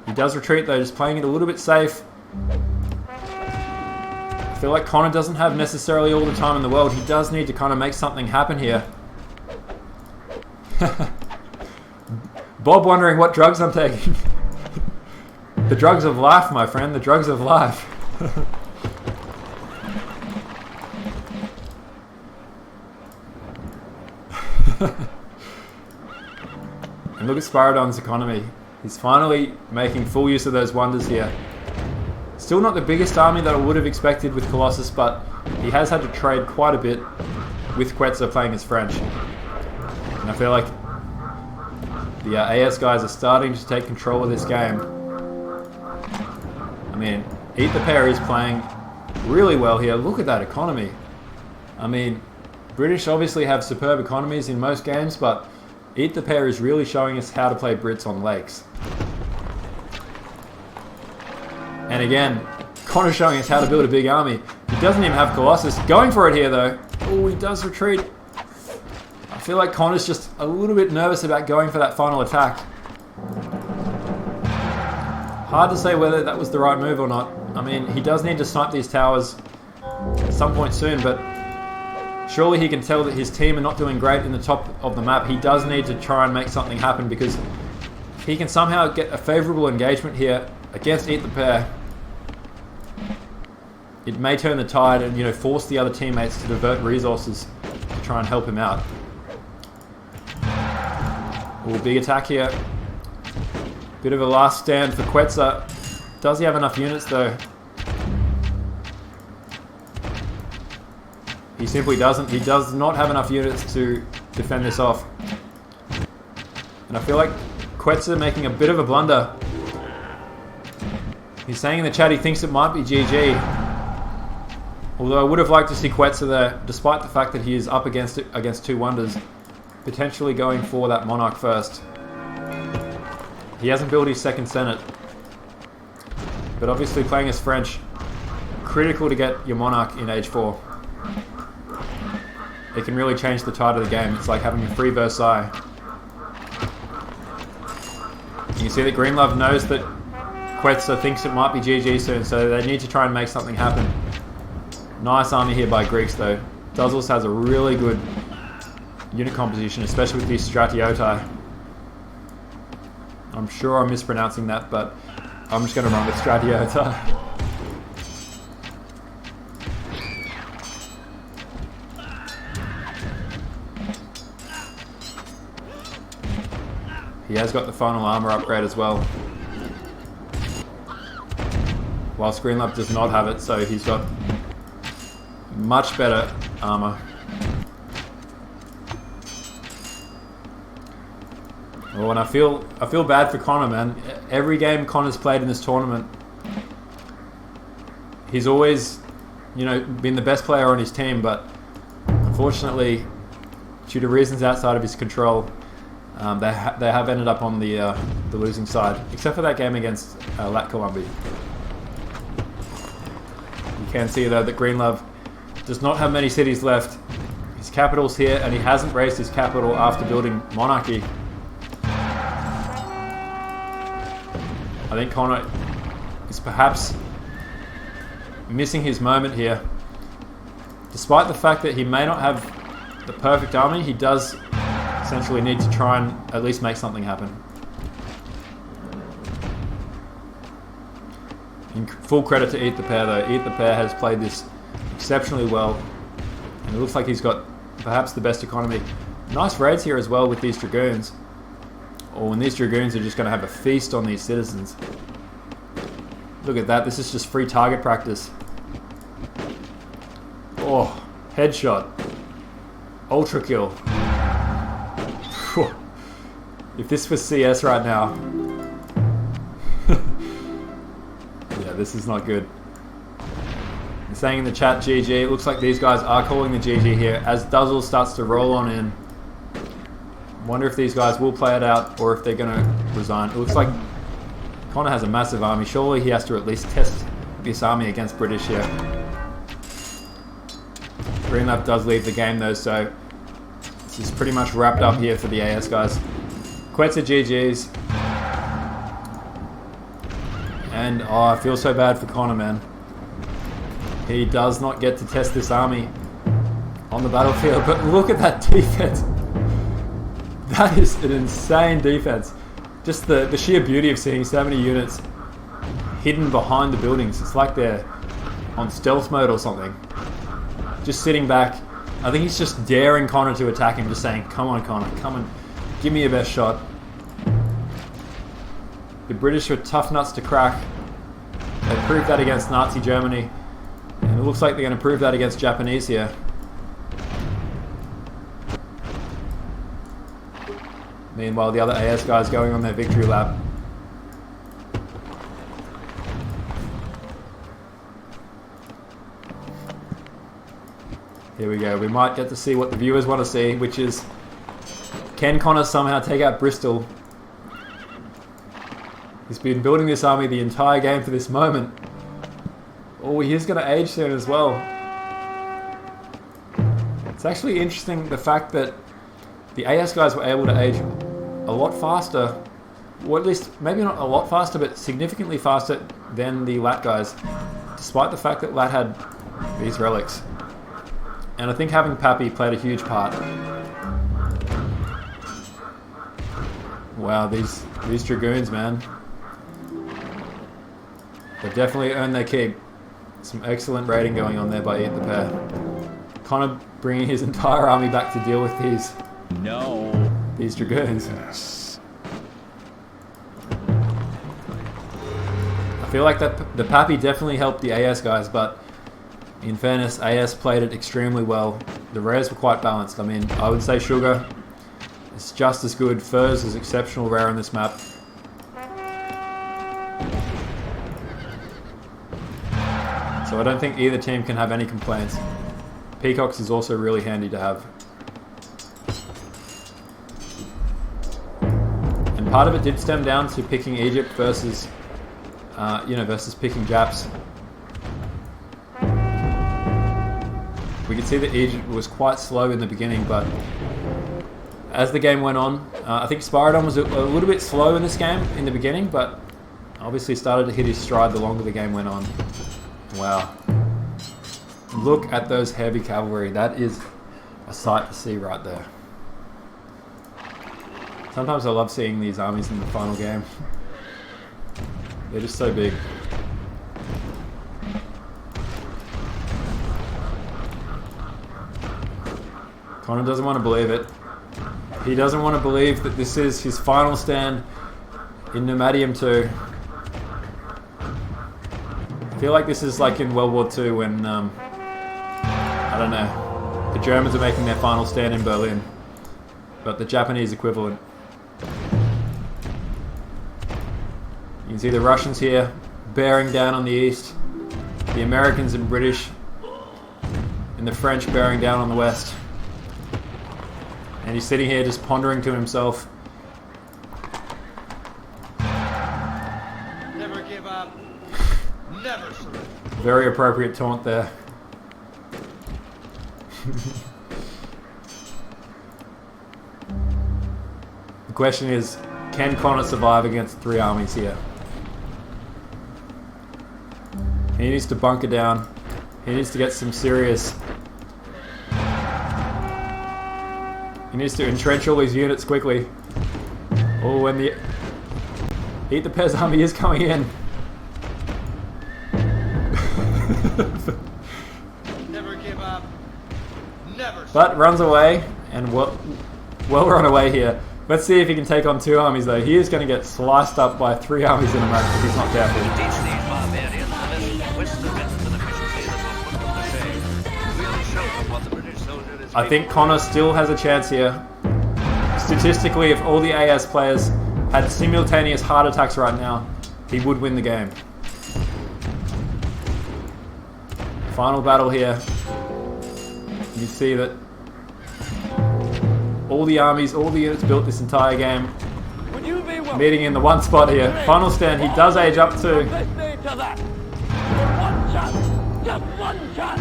He does retreat though, just playing it a little bit safe. I feel like Connor doesn't have necessarily all the time in the world. He does need to kind of make something happen here. Bob wondering what drugs I'm taking. The drugs of life, my friend. The drugs of life. And look at Spyrodon's economy. He's finally making full use of those wonders here. Still not the biggest army that I would have expected with Colossus, but he has had to trade quite a bit with Quetzal playing as French. And I feel like the AS guys are starting to take control of this game. I mean, Eat the Pear is playing really well here. Look at that economy. I mean, British obviously have superb economies in most games, but Eat the Pear is really showing us how to play Brits on lakes. And again, Connor's showing us how to build a big army. He doesn't even have Colossus. Going for it here though. Oh, he does retreat. I feel like Connor's just a little bit nervous about going for that final attack. Hard to say whether that was the right move or not. I mean, he does need to snipe these towers at some point soon, but surely he can tell that his team are not doing great in the top of the map. He does need to try and make something happen, because if he can somehow get a favourable engagement here against Eat the Pear, it may turn the tide and, you know, force the other teammates to divert resources to try and help him out. Ooh, big attack here. Bit of a last stand for Quetzal. Does he have enough units though? He simply doesn't. He does not have enough units to defend this off. And I feel like Quetzal making a bit of a blunder. He's saying in the chat he thinks it might be GG. Although I would have liked to see Quetzal there, despite the fact that he is up against two wonders, potentially going for that Monarch first. He hasn't built his second Senate. But obviously playing as French, critical to get your Monarch in Age 4. It can really change the tide of the game. It's like having a free Versailles. You can see that Greenlove knows that Quetzal thinks it might be GG soon, so they need to try and make something happen. Nice army here by Greeks though. Duzzles has a really good unit composition, especially with these Stratiotai. I'm sure I'm mispronouncing that, but I'm just going to run with Stratiotai. He has got the final armor upgrade as well. While Greenlove does not have it, so he's got much better armor. Oh, and I feel bad for Connor, man. Every game Connor's played in this tournament, he's always, you know, been the best player on his team, but unfortunately, due to reasons outside of his control, they have ended up on the losing side, except for that game against LAT Colombia. You can see though that Greenlove does not have many cities left. His capital's here, and he hasn't raised his capital after building monarchy. I think Connor is perhaps missing his moment here. Despite the fact that he may not have the perfect army, he does essentially need to try and at least make something happen. In full credit to Eat the Pear though. Eat the Pear has played this exceptionally well, and it looks like he's got perhaps the best economy. Nice raids here as well with these Dragoons. Oh, and these Dragoons are just going to have a feast on these citizens. Look at that, this is just free target practice. Oh, headshot. Ultra kill. If this was CS right now. Yeah, this is not good. I'm saying in the chat GG, it looks like these guys are calling the GG here as Duzzle starts to roll on in. Wonder if these guys will play it out or if they're going to resign. It looks like Connor has a massive army. Surely he has to at least test this army against British here. Greenlap does leave the game though, so this is pretty much wrapped up here for the AS guys. Quetza GG's. And oh, I feel so bad for Connor, man. He does not get to test this army on the battlefield, but look at that defense. That is an insane defense. Just the sheer beauty of seeing so many units hidden behind the buildings. It's like they're on stealth mode or something. Just sitting back. I think he's just daring Connor to attack him, just saying, come on Connor, come on, give me your best shot. The British are tough nuts to crack. They proved that against Nazi Germany. And it looks like they're going to prove that against Japanese here. Meanwhile, the other AS guys going on their victory lap. Here we go. We might get to see what the viewers want to see, which is, can Connor somehow take out Bristol? He's been building this army the entire game for this moment. Oh, he is going to age soon as well. It's actually interesting the fact that the AS guys were able to age a lot faster, or at least maybe not a lot faster, but significantly faster than the LAT guys, despite the fact that LAT had these relics. And I think having Pappy played a huge part. Wow, these Dragoons, man. They've definitely earned their keep. Some excellent raiding going on there by Eat the Pair. Connor bringing his entire army back to deal with these Dragoons. I feel like that the Pappy definitely helped the AS guys, but in fairness, AS played it extremely well. The rares were quite balanced. I mean, I would say Sugar is just as good. Furs is exceptional rare on this map. So I don't think either team can have any complaints. Peacocks is also really handy to have. And part of it did stem down to picking Egypt versus, versus picking Japs. We could see that Egypt was quite slow in the beginning, but as the game went on, I think Spyrodon was a little bit slow in this game in the beginning, but obviously started to hit his stride the longer the game went on. Wow. Look at those heavy cavalry. That is a sight to see right there. Sometimes I love seeing these armies in the final game. They're just so big. Connor doesn't want to believe it. He doesn't want to believe that this is his final stand in Nomadium 2. I feel like this is like in World War II when, I don't know, the Germans are making their final stand in Berlin, but the Japanese equivalent. You can see the Russians here bearing down on the east, the Americans and British, and the French bearing down on the west. And he's sitting here just pondering to himself.
Never give up. Never surrender.
Very appropriate taunt there. The question is, can Connor survive against 3 armies here? He needs to bunker down. He needs to get some serious... He needs to entrench all his units quickly. Oh, when the Eat the Pez army is coming in.
Never give up. Never.
But runs away, and well run away here. Let's see if he can take on 2 armies though. He is going to get sliced up by 3 armies in a moment if he's not careful. I think Connor still has a chance here. Statistically, if all the AS players had simultaneous heart attacks right now, he would win the game. Final battle here. You see that all the armies, all the units built this entire game meeting in the one spot here. Final stand, he does age up too.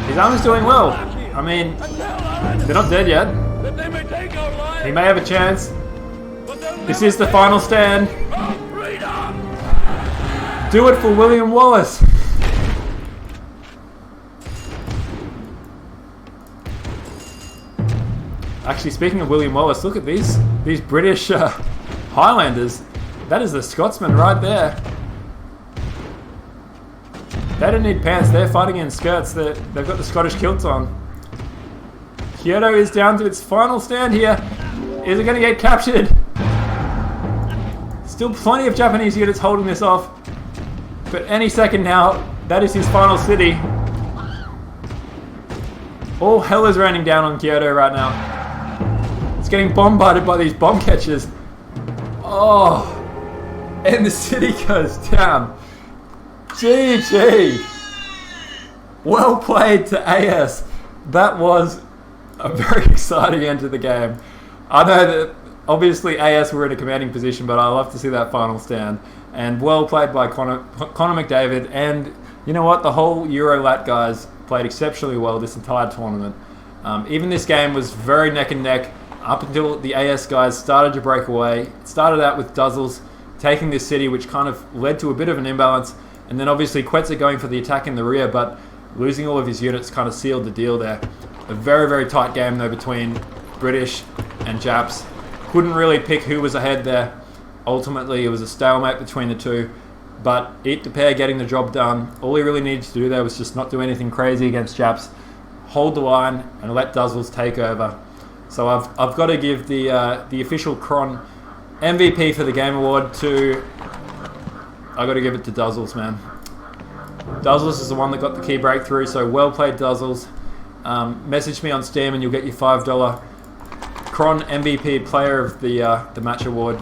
His army's doing well. I mean, they're not dead yet. He may have a chance. This is the final stand. Do it for William Wallace. Actually, speaking of William Wallace, look at these British Highlanders. That is the Scotsman right there. They don't need pants. They're fighting in skirts. They've got the Scottish kilts on. Kyoto is down to its final stand here. Is it going to get captured? Still plenty of Japanese units holding this off. But any second now, that is his final city. All hell is raining down on Kyoto right now. It's getting bombarded by these bomb catchers. Oh, and the city goes down. GG. Well played to AS. That was a very exciting end to the game. I know that obviously AS were in a commanding position, but I love to see that final stand. And well played by Connor McDavid. And you know what? The whole Euro LAT guys played exceptionally well this entire tournament. Even this game was very neck and neck up until the AS guys started to break away. It started out with Duzzles taking this city, which kind of led to a bit of an imbalance. And then obviously Quetzal going for the attack in the rear, but losing all of his units kind of sealed the deal there. A very, very tight game though between British and Japs. Couldn't really pick who was ahead there. Ultimately, it was a stalemate between the two. But Eat the Pair getting the job done. All he really needed to do there was just not do anything crazy against Japs. Hold the line and let Duzzles take over. So I've got to give the official Cron MVP for the game award to... I've got to give it to Duzzles, man. Duzzles is the one that got the key breakthrough, so well played, Duzzles. Message me on Steam and you'll get your $5 Cron MVP Player of the Match award.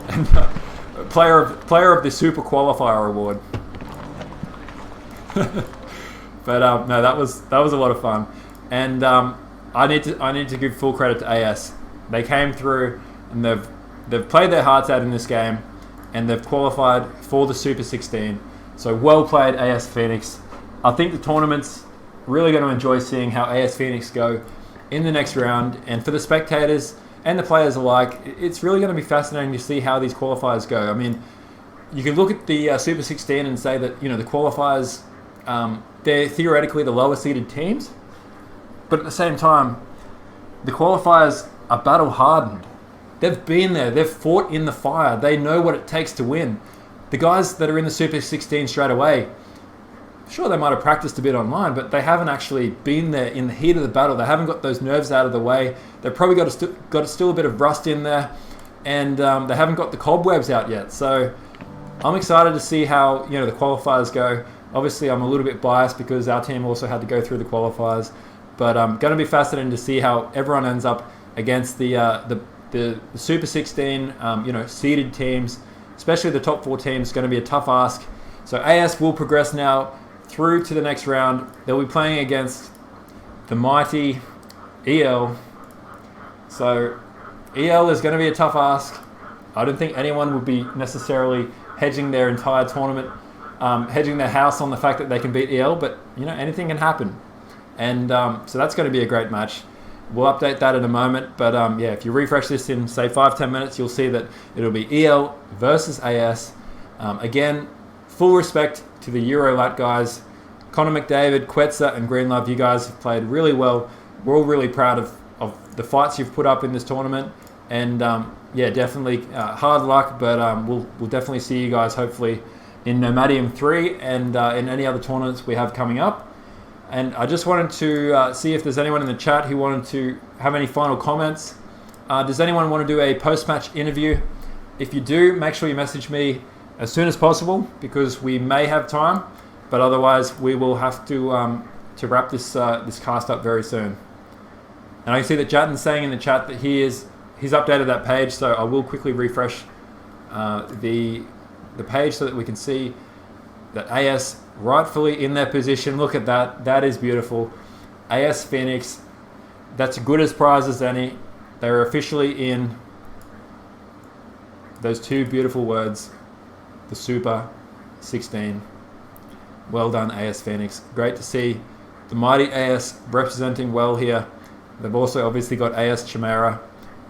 And player of the Super Qualifier award. But no, that was a lot of fun. And I need to give full credit to AS. They came through and they've played their hearts out in this game, and they've qualified for the Super 16. So well played, AS Phoenix. I think the tournament's really going to enjoy seeing how AS Phoenix go in the next round. And for the spectators and the players alike, it's really going to be fascinating to see how these qualifiers go. I mean, you can look at the Super 16 and say that, you know, the qualifiers, they're theoretically the lower seeded teams. But at the same time, the qualifiers are battle hardened. They've been there. They've fought in the fire. They know what it takes to win. The guys that are in the Super 16 straight away, sure, they might have practiced a bit online, but they haven't actually been there in the heat of the battle. They haven't got those nerves out of the way. They've probably got still a bit of rust in there, and they haven't got the cobwebs out yet. So I'm excited to see how, you know, the qualifiers go. Obviously, I'm a little bit biased because our team also had to go through the qualifiers, but going to be fascinating to see how everyone ends up against the Super 16, you know, seeded teams, especially the top 4 teams. Going to be a tough ask. So AS will progress now through to the next round. They'll be playing against the mighty EL. So EL is going to be a tough ask. I don't think anyone would be necessarily hedging their entire tournament, hedging their house on the fact that they can beat EL, but you know, anything can happen. And so that's going to be a great match. We'll update that in a moment, but yeah, if you refresh this in say 5-10 minutes, you'll see that it'll be EL versus AS. Again, full respect to the Euro LAT guys. Connor McDavid, Quetzal, and Greenlove, you guys have played really well. We're all really proud of the fights you've put up in this tournament, and yeah, definitely hard luck, but we'll definitely see you guys hopefully in Nomadium 3 and in any other tournaments we have coming up. And I just wanted to see if there's anyone in the chat who wanted to have any final comments. Does anyone want to do a post-match interview? If you do, make sure you message me as soon as possible, because we may have time, but otherwise we will have to wrap this cast up very soon. And I can see that Jatin's saying in the chat that he's updated that page, so I will quickly refresh the page so that we can see that AS rightfully in their position. Look at that. That is beautiful. AS Phoenix, that's good as prize as any. They're officially in those two beautiful words, the Super 16. Well done, AS Phoenix. Great to see the mighty AS representing well here. They've also obviously got AS Chimera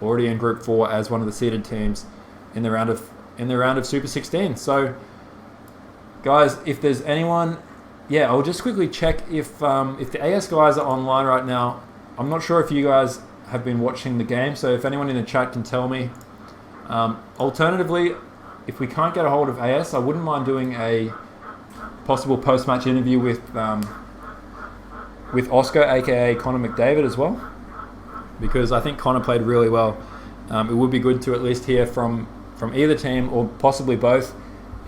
already in Group 4 as one of the seeded teams in the round of Super 16. So, guys, if there's anyone, yeah, I'll just quickly check if the AS guys are online right now. I'm not sure if you guys have been watching the game, so if anyone in the chat can tell me. Alternatively, if we can't get a hold of AS, I wouldn't mind doing a possible post-match interview with Oscar, aka Connor McDavid, as well, because I think Connor played really well. It would be good to at least hear from either team or possibly both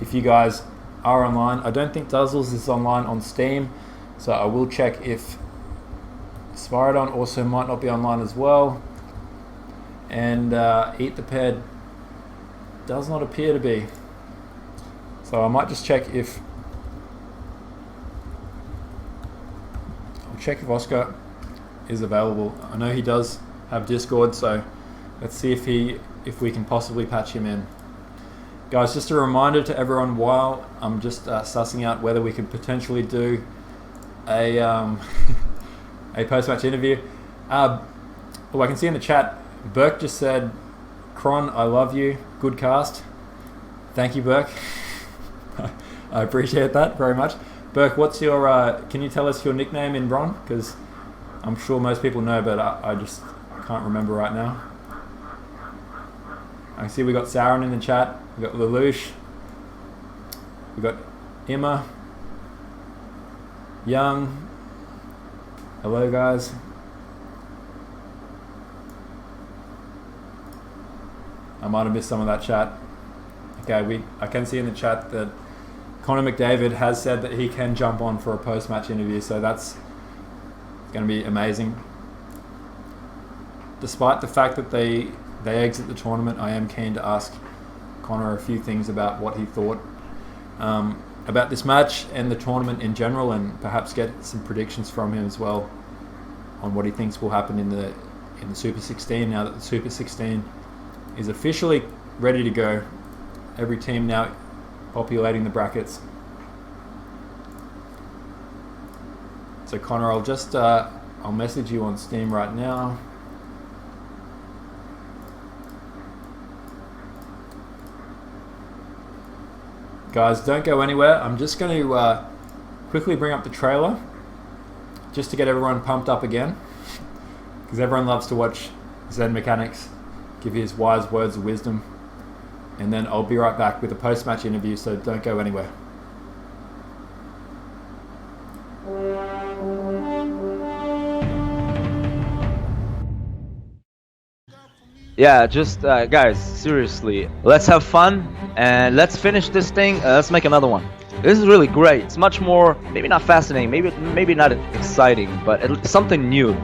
if you guys are online. I don't think Duzzles is online on Steam, so I will check if Spiridon also might not be online as well. And Eat the Ped does not appear to be. So I might just check if Oscar is available. I know he does have Discord, so let's see if we can possibly patch him in. Guys, just a reminder to everyone while I'm just sussing out whether we could potentially do a a post-match interview. I can see in the chat, Burke just said, Cron, I love you. Good cast. Thank you, Burke. I appreciate that very much. Burke, what's your, can you tell us your nickname in Bron? Because I'm sure most people know, but I just can't remember right now. I can see we got Sauron in the chat. We got Lelouch. We got Emma. Young. Hello, guys. I might have missed some of that chat. Okay, I can see in the chat that Connor McDavid has said that he can jump on for a post-match interview, so that's going to be amazing. Despite the fact that they exit the tournament, I am keen to ask Connor a few things about what he thought about this match and the tournament in general, and perhaps get some predictions from him as well on what he thinks will happen in the Super 16 now that the Super 16 is officially ready to go. Every team now populating the brackets. So Connor, I'll just I'll message you on Steam right now. Guys, don't go anywhere. I'm just going to quickly bring up the trailer just to get everyone pumped up again, because everyone loves to watch Zen Mechanics give his wise words of wisdom. And then I'll be right back with a post-match interview, so don't go anywhere.
Yeah, just guys, seriously, let's have fun and let's finish this thing. Let's make another one. This is really great. It's much more, maybe not fascinating, maybe not exciting, but it's something new.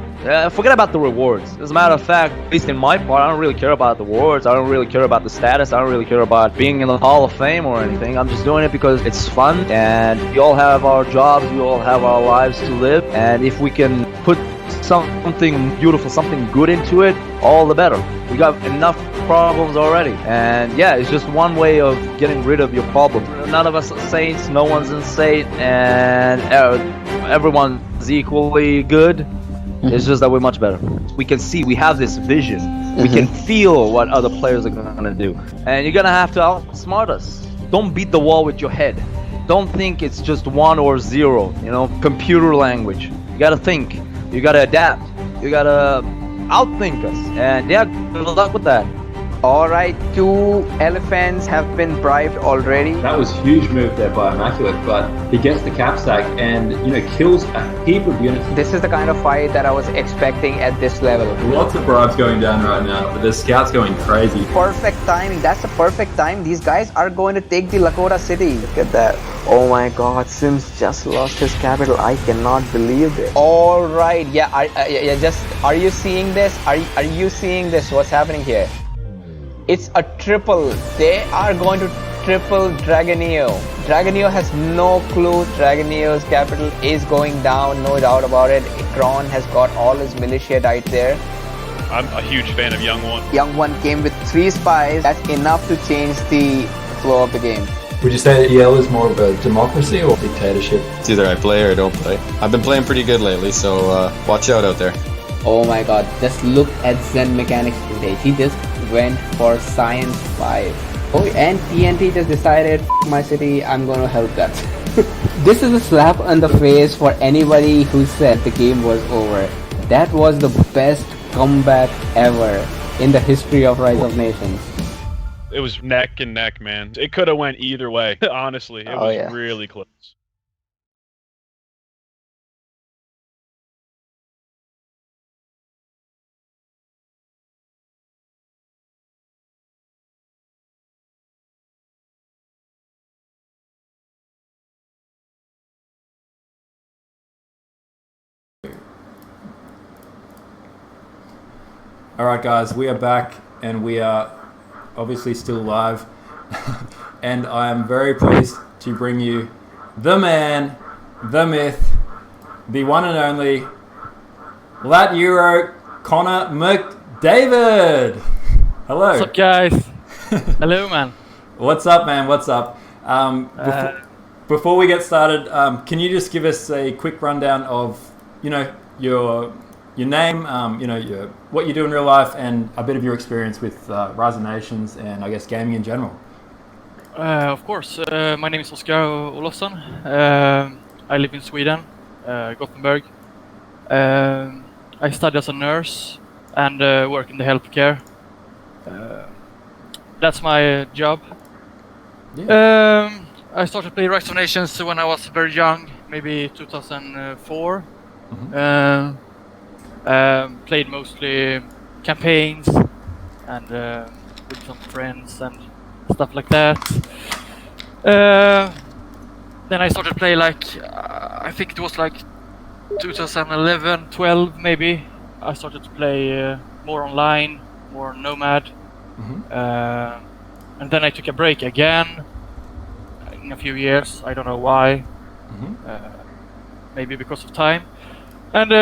Forget about the rewards. As a matter of fact, at least in my part, I don't really care about the rewards. I don't really care about the status. I don't really care about being in the Hall of Fame or anything. I'm just doing it because it's fun, and we all have our jobs, we all have our lives to live, and if we can put something beautiful, something good into it, all the better. We got enough problems already, and yeah, it's just one way of getting rid of your problem. None of us are saints, no one's insane, and everyone's equally good. It's just that we're much better. We can see, we have this vision. We can feel what other players are gonna do, and you're gonna have to outsmart us. Don't beat the wall with your head. Don't think it's just 1 or 0, you know, computer language. You gotta think, you gotta adapt, you gotta outthink us, and yeah, good luck with that.
Alright, 2 elephants have been bribed already.
That was a huge move there by Immaculate, but he gets the cap stack and, you know, kills a heap of units.
This is the kind of fight that I was expecting at this level.
Lots of bribes going down right now, but the scouts going crazy.
Perfect timing. That's the perfect time. These guys are going to take the Lakota city. Look at that. Oh my god, Sims just lost his capital. I cannot believe it. Alright, yeah, are you seeing this? Are you seeing this? What's happening here? It's a triple. They are going to triple Dragoneo. Dragoneo has no clue. Dragoneo's capital is going down, no doubt about it. Ikron has got all his militia right there.
I'm a huge fan of Young One.
Young One came with 3 spies, that's enough to change the flow of the game.
Would you say EL is more of a democracy or dictatorship?
It's either I play or don't play. I've been playing pretty good lately, so watch out there.
Oh my god, just look at Zen Mechanics today. He just went for Science 5. Oh, and TNT just decided, F my city, I'm gonna help that. This is a slap on the face for anybody who said the game was over. That was the best comeback ever in the history of Rise of Nations.
It was neck and neck, man. It could have went either way. Honestly, it was really close.
Alright guys, we are back and we are obviously still live and I am very pleased to bring you the man, the myth, the one and only LAT Euro Connor McDavid. Hello.
What's up guys? Hello man.
What's up man, what's up? Before we get started, can you just give us a quick rundown of, you know, your name, you know, what you do in real life, and a bit of your experience with Rise of Nations and I guess gaming in general.
Of course, my name is Oskar Olofsson. I live in Sweden, Gothenburg. I study as a nurse and work in the healthcare. That's my job. Yeah. I started to play Rise of Nations when I was very young, maybe 2004. Mm-hmm. Played mostly campaigns and with some friends and stuff like that. Then I started to play like I think it was like 2011, 12 maybe. I started to play more online, more Nomad. Mm-hmm. And then I took a break again in a few years. I don't know why. Mm-hmm. Maybe because of time. And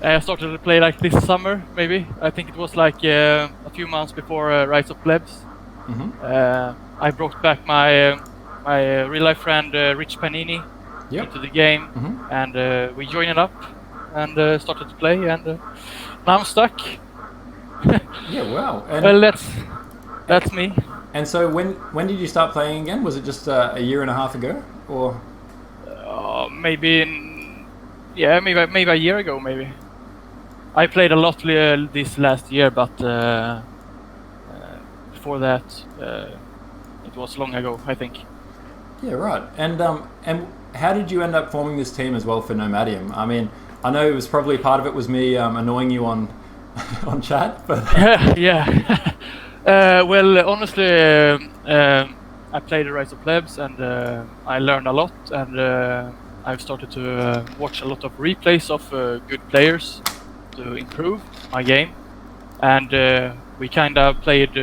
I started to play like this summer, maybe. I think it was like a few months before Rise of Plebs. Mm-hmm. I brought back my real life friend Rich Panini into the game, mm-hmm. and we joined up and started to play, and now I'm stuck.
Yeah, wow. And
well, that's me.
And so when did you start playing again? Was it just a year and a half ago, or?
Maybe maybe a year ago, maybe. I played a lot this last year, but before that, it was long ago, I think.
Yeah, right. And how did you end up forming this team as well for Nomadium? I mean, I know it was probably part of it was me annoying you on on chat, but
yeah. Well, honestly, I played the Rise of Plebs, and I learned a lot, and I've started to watch a lot of replays of good players to improve my game, and we kind of played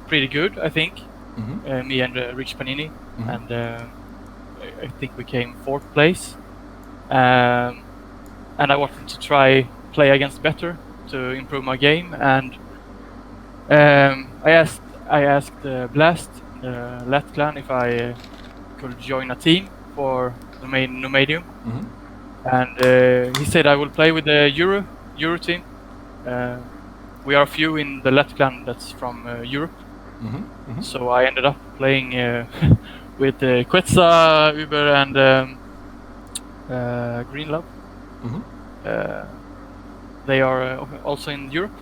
pretty good, I think. Mm-hmm. Me and Rich Panini, mm-hmm. and I think we came 4th place, and I wanted to try play against better to improve my game, and I asked Blast, LAT clan, if I could join a team for the main Nomadium, mm-hmm. and he said I will play with the Euro team. We are a few in the LAT clan that's from Europe, mm-hmm. Mm-hmm. So I ended up playing with Quetzal, Uber, and Greenlove. Mm-hmm. They are also in Europe.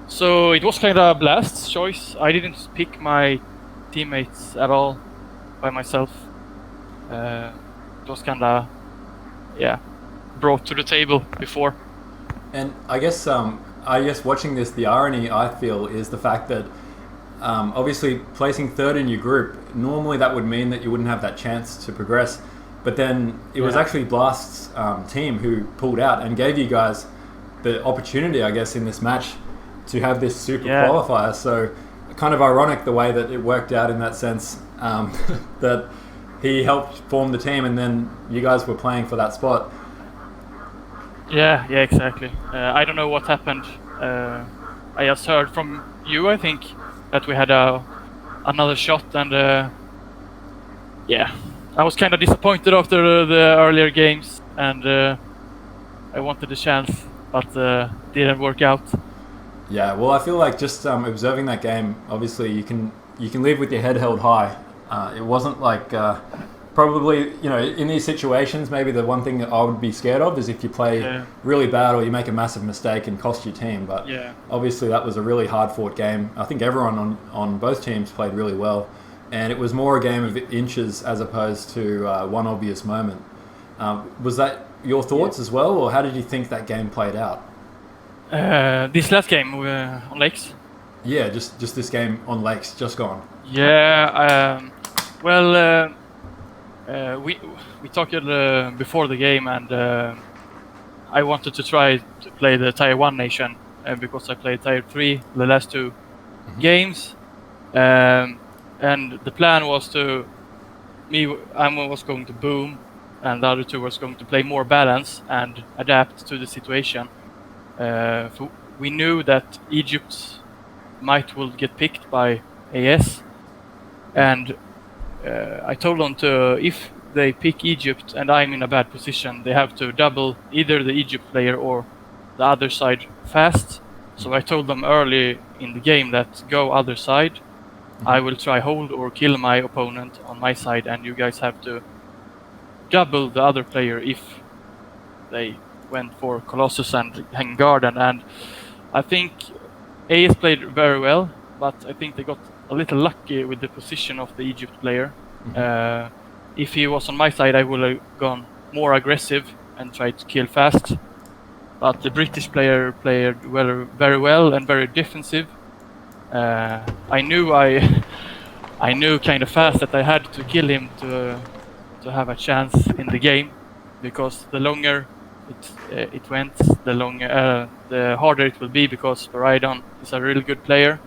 So it was kind of Blast's choice. I didn't pick my teammates at all by myself. It was kind of, brought to the table before.
And I guess watching this, the irony I feel is the fact that obviously placing 3rd in your group, normally that would mean that you wouldn't have that chance to progress. But then it was actually Blast's team who pulled out and gave you guys the opportunity, I guess, in this match to have this super qualifier. So kind of ironic the way that it worked out in that sense, that he helped form the team and then you guys were playing for that spot. Yeah,
exactly. I don't know what happened. I just heard from you, I think, that we had another shot, and yeah, I was kind of disappointed after the earlier games, and I wanted a chance, but didn't work out.
Yeah, well, I feel like just observing that game, obviously you can live with your head held high. It wasn't like probably, you know, in these situations, maybe the one thing that I would be scared of is if you play really bad or you make a massive mistake and cost your team. But obviously that was a really hard-fought game. I think everyone on both teams played really well, and it was more a game of inches as opposed to one obvious moment. Was that your thoughts as well, or how did you think that game played out?
This last game on Lakes?
Yeah, just this game on Lakes, just gone.
Yeah, well, we talked before the game, and I wanted to try to play the Tier 1 nation because I played Tier 3 the last two games, and the plan was I was going to boom, and the other two was going to play more balance and adapt to the situation. We knew that Egypt will get picked by AS, and I told them if they pick Egypt and I'm in a bad position, they have to double either the Egypt player or the other side fast. So I told them early in the game that go other side. I will try hold or kill my opponent on my side, and you guys have to double the other player if they went for Colossus and Hanging Garden. And I think AS played very well, but I think they got a little lucky with the position of the Egypt player. If he was on my side, I would have gone more aggressive and tried to kill fast. But the British player played very well and very defensive. I knew kind of fast that I had to kill him to have a chance in the game, because the longer it went, the harder it will be, because Poseidon is a really good player.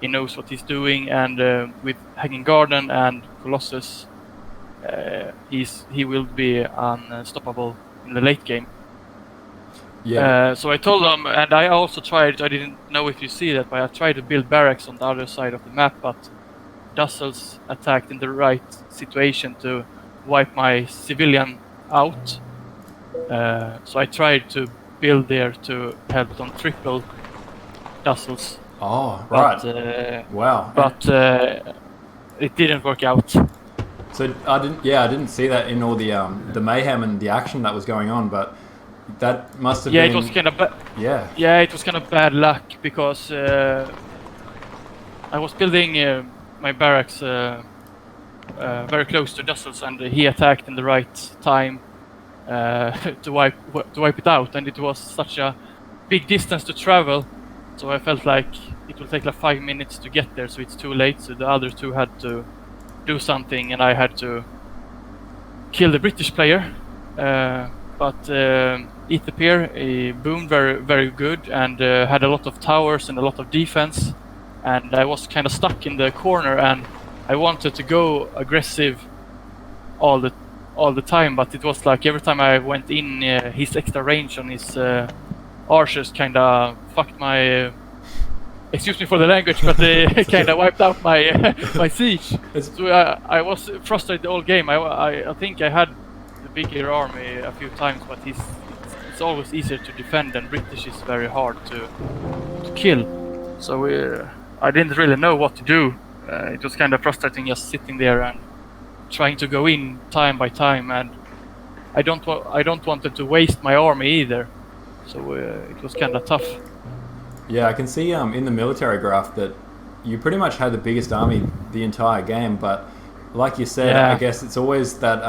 He knows what he's doing, and with Hanging Garden and Colossus, he will be unstoppable in the late game. So I told them, and I also tried, I didn't know if you see that, but I tried to build barracks on the other side of the map, but Dussels attacked in the right situation to wipe my civilian out. So I tried to build there to help them triple Dussels.
Oh, right.
But,
wow.
But it didn't work out.
So I didn't see that in all the mayhem and the action that was going on, but that must have been...
It was kind of
Yeah,
it was kind of bad luck, because I was building my barracks very close to Dussels, and he attacked in the right time to wipe it out, and it was such a big distance to travel, so I felt like it will take like 5 minutes to get there, so it's too late. So the other two had to do something, and I had to kill the British player. But Ethiopia boomed very good, and had a lot of towers and a lot of defense, and I was kind of stuck in the corner, and I wanted to go aggressive all the time, but it was like every time I went in, his extra range on his archers kind of fucked my excuse me for the language, but they kind of wiped out my my siege. So I was frustrated all game. I think I had the bigger army a few times, but it's always easier to defend, and British is very hard to kill. So I didn't really know what to do. It was kind of frustrating just sitting there and trying to go in time by time, and I don't want to waste my army either. So it was kind of tough.
Yeah, I can see in the military graph that you pretty much had the biggest army the entire game, but like you said, I guess it's always that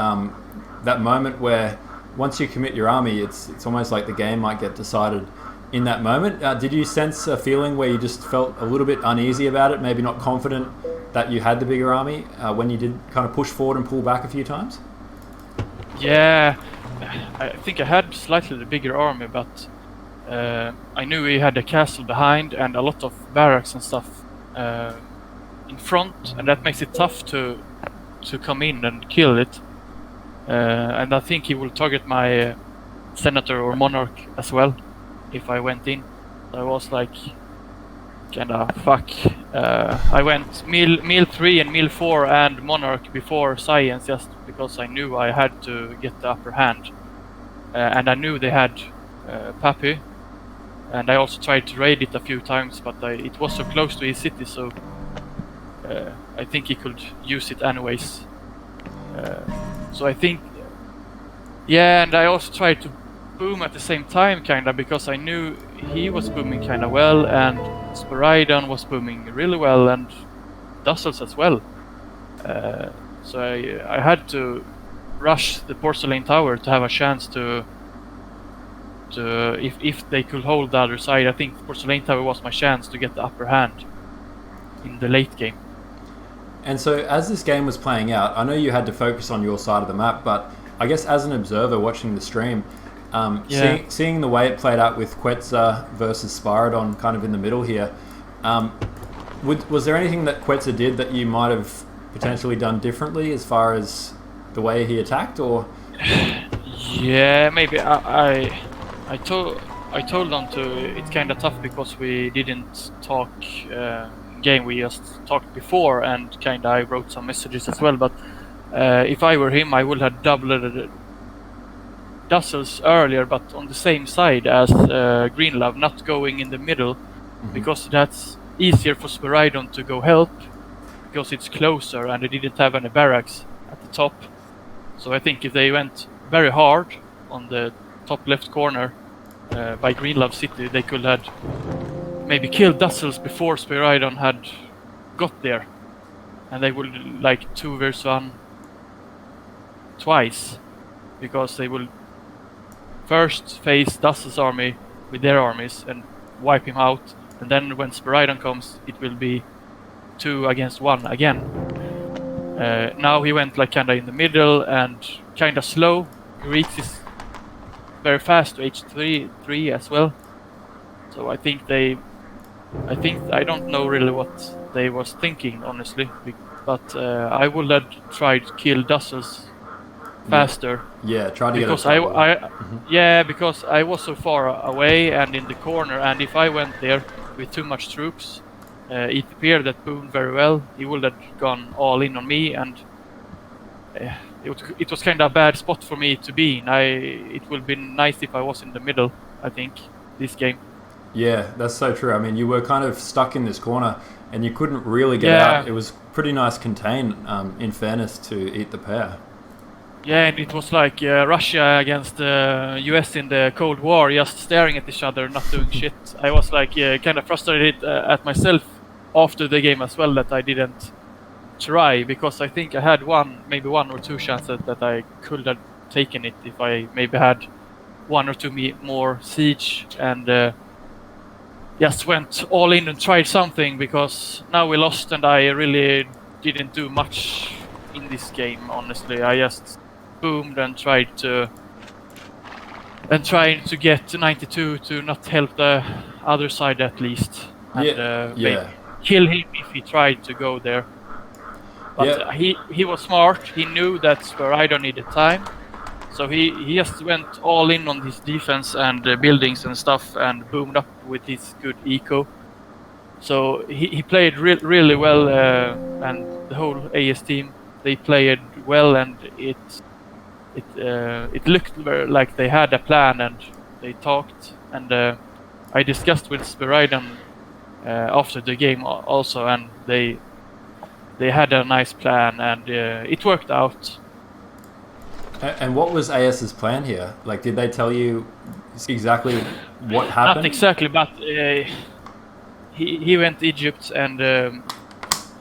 that moment where once you commit your army, it's almost like the game might get decided in that moment. Did you sense a feeling where you just felt a little bit uneasy about it, maybe not confident that you had the bigger army when you did kind of push forward and pull back a few times?
Yeah, I think I had slightly the bigger army, but I knew we had a castle behind and a lot of barracks and stuff in front, and that makes it tough to come in and kill it. And I think he will target my senator or monarch as well if I went in. So I was like kinda fuck. I went meal 3 and meal 4 and Monarch before Science just because I knew I had to get the upper hand. And I knew they had Pappy. And I also tried to raid it a few times, but it was so close to his city, so I think he could use it anyways. So I think... Yeah, and I also tried to boom at the same time, kinda, because I knew he was booming kinda well, and Spiridon was booming really well, and Dussels as well. So I had to rush the Porcelain Tower to have a chance to if they could hold the other side. I think the Porcelain Tower was my chance to get the upper hand in the late game.
And so as this game was playing out, I know you had to focus on your side of the map, but I guess as an observer watching the stream, seeing the way it played out with Quetzal versus Spiridon kind of in the middle here, was there anything that Quetzal did that you might have potentially done differently as far as the way he attacked, or?
Yeah, maybe I told them to. It's kind of tough because we didn't talk game. We just talked before, and kind of I wrote some messages as well. But if I were him, I would have doubled Dussels earlier, but on the same side as Greenlove, not going in the middle, because that's easier for Spiridon to go help, because it's closer and they didn't have any barracks at the top. So I think if they went very hard on the top left corner by Greenlove City, they could have maybe killed Dussels before Spiridon had got there, and they would like 2 versus 1 twice, because they will first face Dussels' army with their armies and wipe him out, and then when Spiridon comes, it will be 2 against 1 again. Now he went like kinda in the middle and kinda slow. He reaches very fast to H3 as well. So I think I don't know really what they was thinking, honestly, but I would have tried to kill Dussels faster.
Yeah, try to
because
get
because I was so far away and in the corner, and if I went there with too much troops, it appeared that boomed very well. He would have gone all in on me, and it was kind of a bad spot for me to be in. It would be nice if I was in the middle, I think, this game.
Yeah, that's so true. I mean, you were kind of stuck in this corner and you couldn't really get out. It was pretty nice contained, in fairness, to eat the pair.
Yeah, and it was like Russia against the US in the Cold War, just staring at each other, not doing shit. I was like kind of frustrated at myself after the game as well that I didn't try, because I think I had maybe one or two chances that I could have taken it if I maybe had 1 or 2 more siege and just went all in and tried something, because now we lost and I really didn't do much in this game, honestly. I just boomed and tried to get 92 to not help the other side at least, and maybe kill him if he tried to go there. But he was smart. He knew that Spiridon needed time, so he just went all in on his defense and buildings and stuff, and boomed up with his good eco. So he played really well, and the whole AS team, they played well, and it looked like they had a plan, and they talked, and I discussed with Spiridon after the game also, and they had a nice plan, and it worked out.
And what was AS's plan here? Like, did they tell you exactly what happened?
Not exactly, but he went to Egypt, and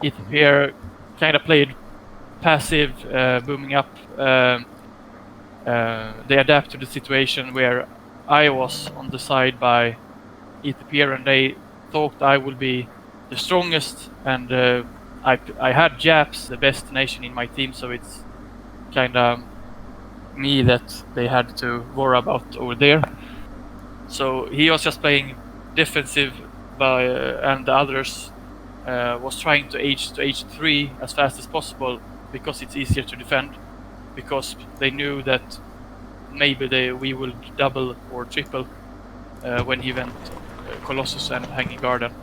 Ethiopia kind of played passive, booming up. They adapt to the situation where I was on the side by Ethiopia, and they thought I would be the strongest, and I had Japs, the best nation in my team, so it's kind of me that they had to worry about over there. So he was just playing defensive, and the others was trying to H3 as fast as possible, because it's easier to defend, because they knew that maybe we will double or triple when he went Colossus and Hanging Garden.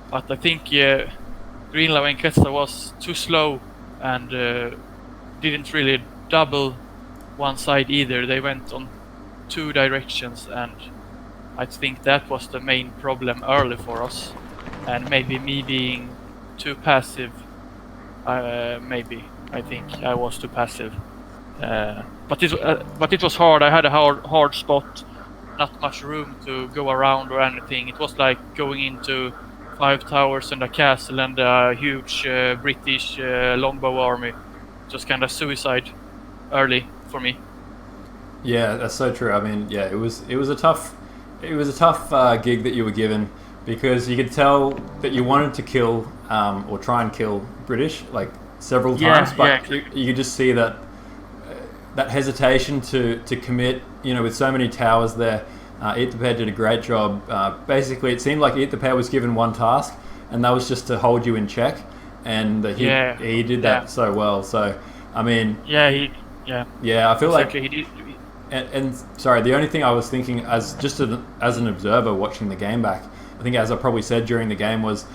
but I think Greenlaw and Quetzal was too slow and didn't really double one side either. They went on two directions, and I think that was the main problem early for us. And maybe me being too passive. Maybe I think I was too passive. But it was hard. I had a hard spot, not much room to go around or anything. It was like going into 5 towers and a castle and a huge British longbow army. Just kind of suicide early for me.
Yeah, that's so true. I mean, yeah, it was a tough gig that you were given, because you could tell that you wanted to kill or try and kill British like several times, but you could just see that hesitation to commit. You know, with so many towers there, Ithaper did a great job. Basically, it seemed like Ithaper was given one task, and that was just to hold you in check, and he did that so well. So, I mean, I feel like
he did.
And sorry, the only thing I was thinking as an observer watching the game back, I think as I probably said during the game, was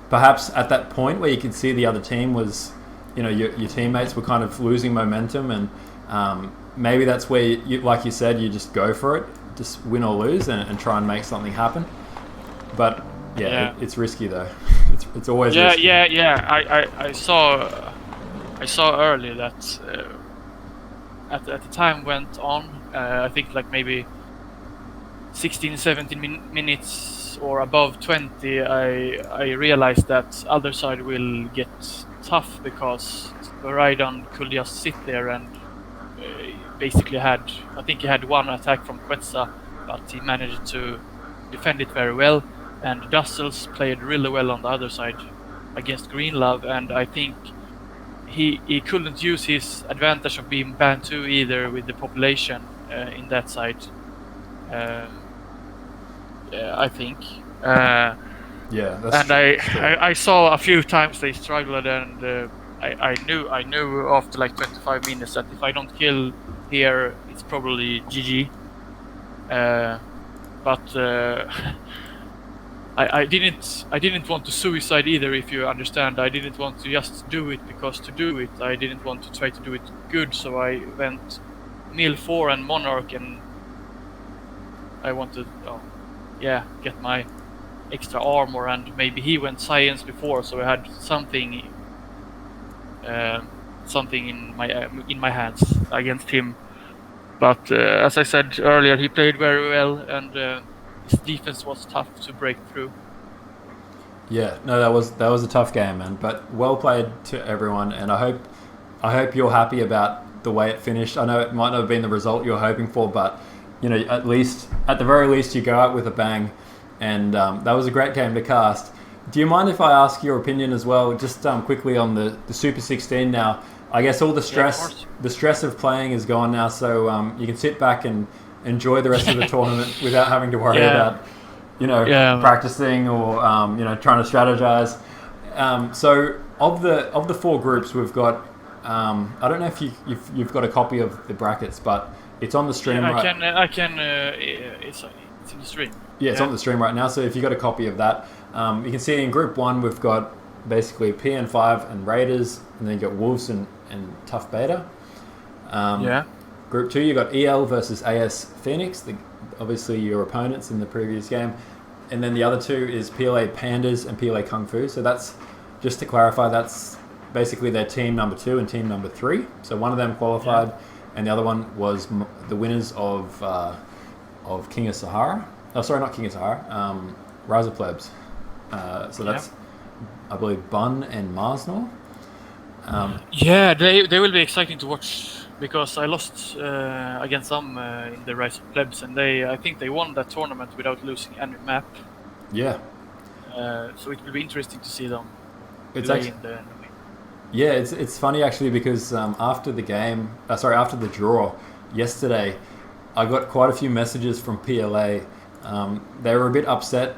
perhaps at that point where you could see the other team was, you know, your teammates were kind of losing momentum, and maybe that's where, you, like you said, you just go for it, just win or lose, and try and make something happen. But it's risky though. It's always risky.
I saw earlier that at the time went on. I think like maybe 16, 17 minutes or above 20, I realized that other side will get tough, because Raidon could just sit there and basically I think he had one attack from Quetzal, but he managed to defend it very well, and Dussels played really well on the other side against Greenlove, and I think he couldn't use his advantage of being Bantu either with the population in that side. I think.
That's
and I saw a few times they struggled, and I knew after like 25 minutes that if I don't kill here, it's probably GG. But I didn't want to suicide either, if you understand. I didn't want to just do it because to do it. I didn't want to try to do it good, so I went Mill 4 and Monarch, and I wanted get my extra armor, and maybe he went Science before, so I had something in my hands against him. But as I said earlier, he played very well, and his defense was tough to break through.
Yeah, no, that was a tough game, man. But well played to everyone, and I hope you're happy about the way it finished. I know it might not have been the result you're hoping for, but you know, at the very least, you go out with a bang, and that was a great game to cast. Do you mind if I ask your opinion as well, just quickly on the Super 16 now? I guess all the stress of playing is gone now, so you can sit back and enjoy the rest of the tournament without having to worry about, practicing or trying to strategize. So of the 4 groups, we've got I don't know if you've got a copy of the brackets, but it's on the stream.
I can. It's in the stream.
Yeah, it's on the stream right now. So if you got a copy of that, you can see in Group 1 we've got basically PN5 and Raiders, and then you got Wolves and Tough Beta. Group 2, you got EL versus AS Phoenix, obviously your opponents in the previous game, and then the other 2 is PLA Pandas and PLA Kung Fu. So that's, just to clarify, that's basically their team number 2 and team number 3. So one of them qualified, and the other one was the winners of King of Sahara. Oh, sorry, not King of Sahara. Rise of Plebs. So that's, I believe, Bun and Marsnor.
They will be exciting to watch, because I lost against them in the Rise of Plebs, and I think they won that tournament without losing any map.
Yeah.
So it will be interesting to see them
It's
play
actually,
in the.
Yeah, it's funny actually, because after the draw yesterday, I got quite a few messages from PLA. They were a bit upset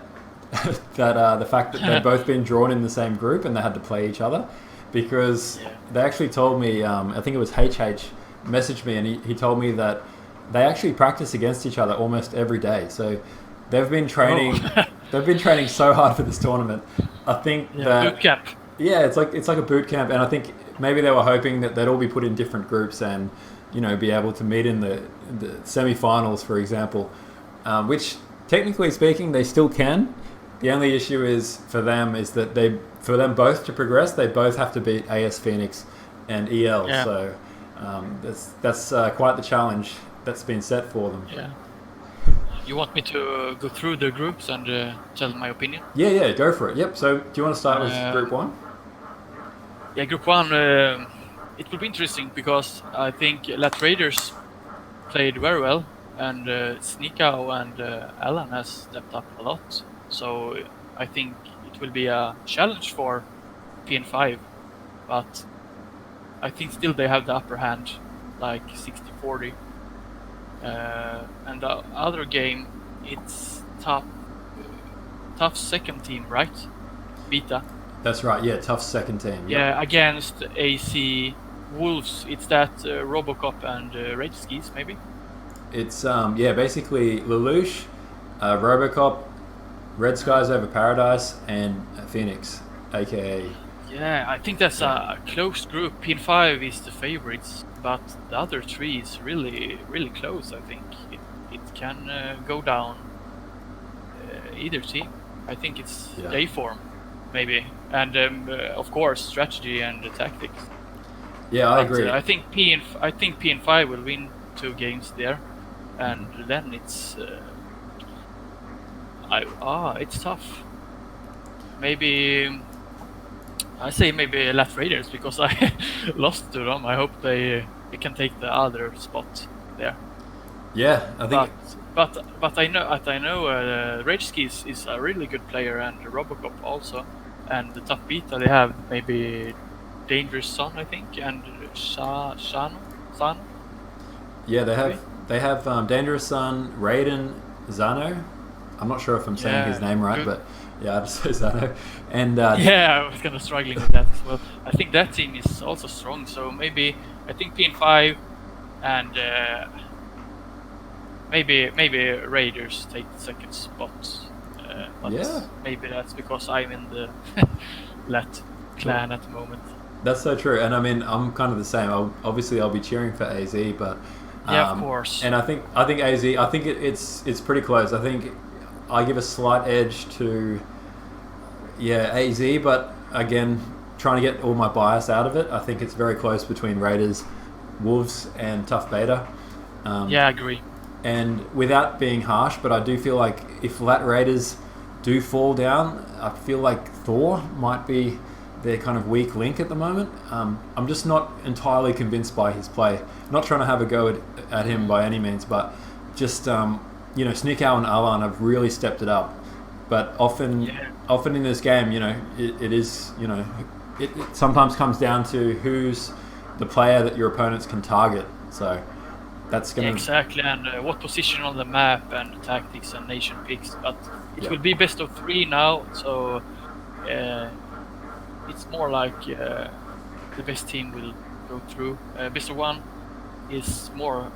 that the fact that they'd both been drawn in the same group and they had to play each other, because they actually told me, I think it was HH messaged me, and he told me that they actually practice against each other almost every day. So they've been training they've been training so hard for this tournament. I think that
boot camp.
Yeah, it's like a boot camp, and I think maybe they were hoping that they'd all be put in different groups and be able to meet in the semi-finals, for example, which technically speaking they still can. The only issue is for them for them both to progress, they both have to beat AS Phoenix and EL.
Yeah.
So that's quite the challenge that's been set for them.
Yeah. You want me to go through the groups and tell my opinion?
Yeah, go for it. Yep. So do you want to start with Group 1?
Yeah, Group 1, it will be interesting because I think LAT Raiders played very well, and Sneakow and Alan has stepped up a lot. So I think it will be a challenge for PN5, but I think still they have the upper hand, like 60-40. And the other game, it's tough second team, right? Beta.
That's right. Yeah, tough second team. Yep.
Yeah, against AC Wolves. It's that Robocop and Rage Skis, maybe.
It's basically Lelouch, Robocop, Red Skies Over Paradise, and Phoenix, aka.
Yeah, I think that's a close group. PN5 is the favorites, but the other three is really, really close. I think it can go down either team. I think it's day form, maybe, and of course strategy and tactics.
Yeah, I agree.
I think PN5 will win 2 games there, and then it's it's tough. Maybe. I say maybe LAT Raiders because I lost to them. I hope they can take the other spot there.
Yeah, I think.
But I know Rage Skis is a really good player, and Robocop also, and the tough beta they have maybe Dangerous Sun, I think, and San.
Yeah, they have Dangerous Sun, Raiden, Zano. I'm not sure if I'm saying his name right, but yeah, I just say Zano. And
I was kind of struggling with that as well. I think that team is also strong, so maybe I think PN5 and maybe Raiders take the second spot. But maybe that's because I'm in the LAT clan at the moment.
That's so true, and I mean I'm kind of the same. I'll be cheering for AZ, but
of course.
And I think AZ. I think it's pretty close. I think I give a slight edge to AZ, but again, trying to get all my bias out of it, I think it's very close between Raiders, Wolves, and Tough Beta.
I agree.
And without being harsh, but I do feel like if LAT Raiders do fall down, I feel like Thor might be their kind of weak link at the moment. I'm just not entirely convinced by his play. Not trying to have a go at him by any means, but just Sneakow and Alan have really stepped it up. But often in this game, it is, it sometimes comes down to who's the player that your opponents can target. So that's going to...
Exactly, and what position on the map and tactics and nation picks. But it will be best of 3 now, so it's more like the best team will go through. Best of 1 is more...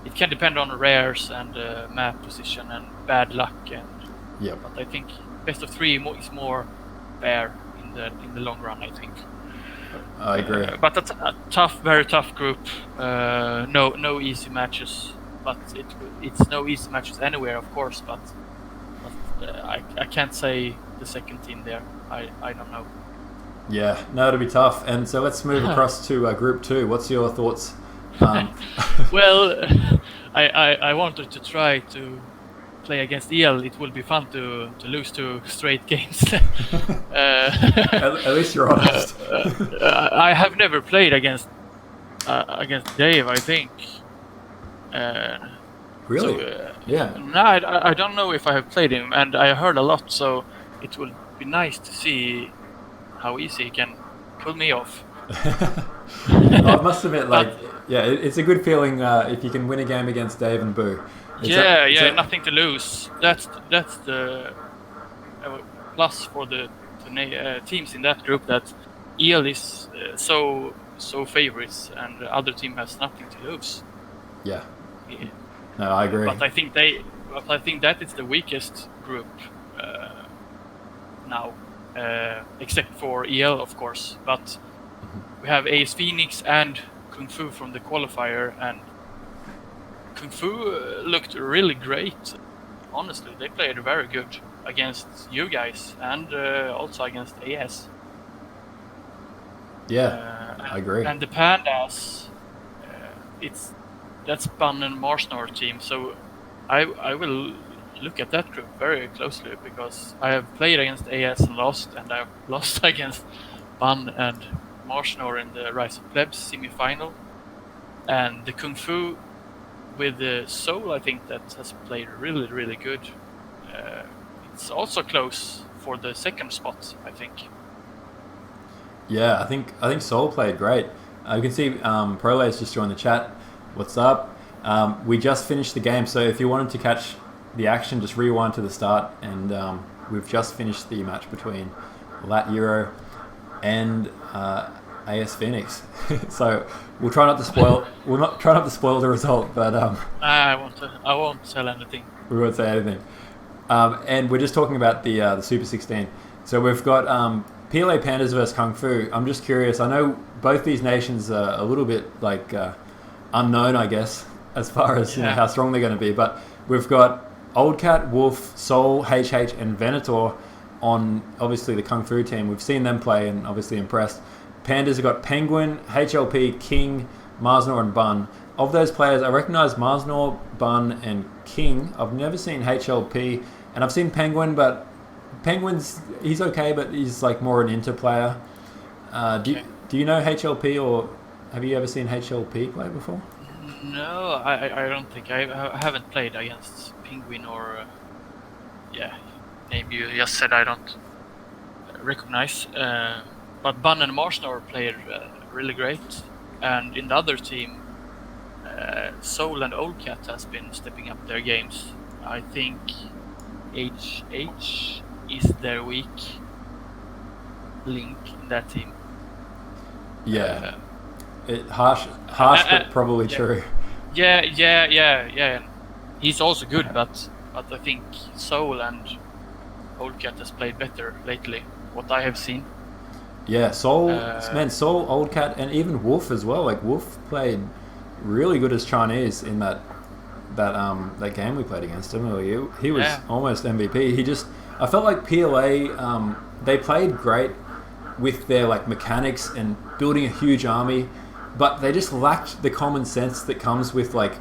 it can depend on rares and map position and bad luck. But I think best of 3 is more fair in the long run, I think.
I agree.
But that's a very tough group. No easy matches, but it's no easy matches anywhere, of course. But I can't say the second team there. I don't know.
Yeah, no, it'll be tough. And so let's move across to Group 2. What's your thoughts?
Well, I wanted to try to play against EL. It will be fun to lose 2 straight games.
At least you're honest.
I have never played against Dave, I think.
Really?
So,
yeah.
No, I don't know if I have played him, and I heard a lot, so it will be nice to see how easy he can pull me off.
I must admit, it's a good feeling if you can win a game against Dave and Boo.
Nothing to lose. That's the plus for the teams in that group, that EL is so favorites, and the other team has nothing to lose.
No, I agree.
But I think that is the weakest group now, except for EL, of course. But we have AS Phoenix and Kung Fu from the qualifier, and Kung Fu looked really great. Honestly, they played very good against you guys and also against AS.
Yeah, I agree.
And the Pandas, that's Ban and Marsnor team, so I will look at that group very closely, because I have played against AS and lost, and I've lost against Ban and Marsnor in the Rise of Plebs semi-final. And the Kung Fu with the Seoul, I think that has played really, really good. It's also close for the second spot, I think.
Yeah, I think Seoul played great. You can see Prolay's just joined the chat. What's up? We just finished the game, so if you wanted to catch the action, just rewind to the start, and we've just finished the match between LAT Euro and AS Phoenix. So we'll try not to spoil. Try not to spoil the result, but
I won't tell anything.
We won't say anything. And we're just talking about the Super 16. So we've got PLA Pandas versus Kung Fu. I'm just curious. I know both these nations are a little bit like unknown, I guess, as far as you know, how strong they're going to be. But we've got Old Cat, Wolf, Seoul, HH, and Venator on obviously the Kung Fu team. We've seen them play and obviously impressed. Pandas have got Penguin, HLP, King, Marsnor, and Bun. Of those players, I recognise Marsnor, Bun, and King. I've never seen HLP, and I've seen Penguin, but Penguin's he's okay, but he's like more an Inter player. Do you know HLP, or have you ever seen HLP play before?
No, I don't think I haven't played against Penguin or name you just said I don't recognize. But Bun and Marsnor played really great, and in the other team, Seoul and Old Cat has been stepping up their games. I think HH is their weak link in that team.
Yeah, harsh, but probably true.
Yeah. He's also good, but I think Seoul and Old Cat has played better lately. What I have seen.
Yeah, Seoul, Seoul, Old Cat, and even Wolf as well. Like Wolf played really good as Chinese in that game we played against him. He was almost MVP. I felt like PLA, they played great with their like mechanics and building a huge army, but they just lacked the common sense that comes with like,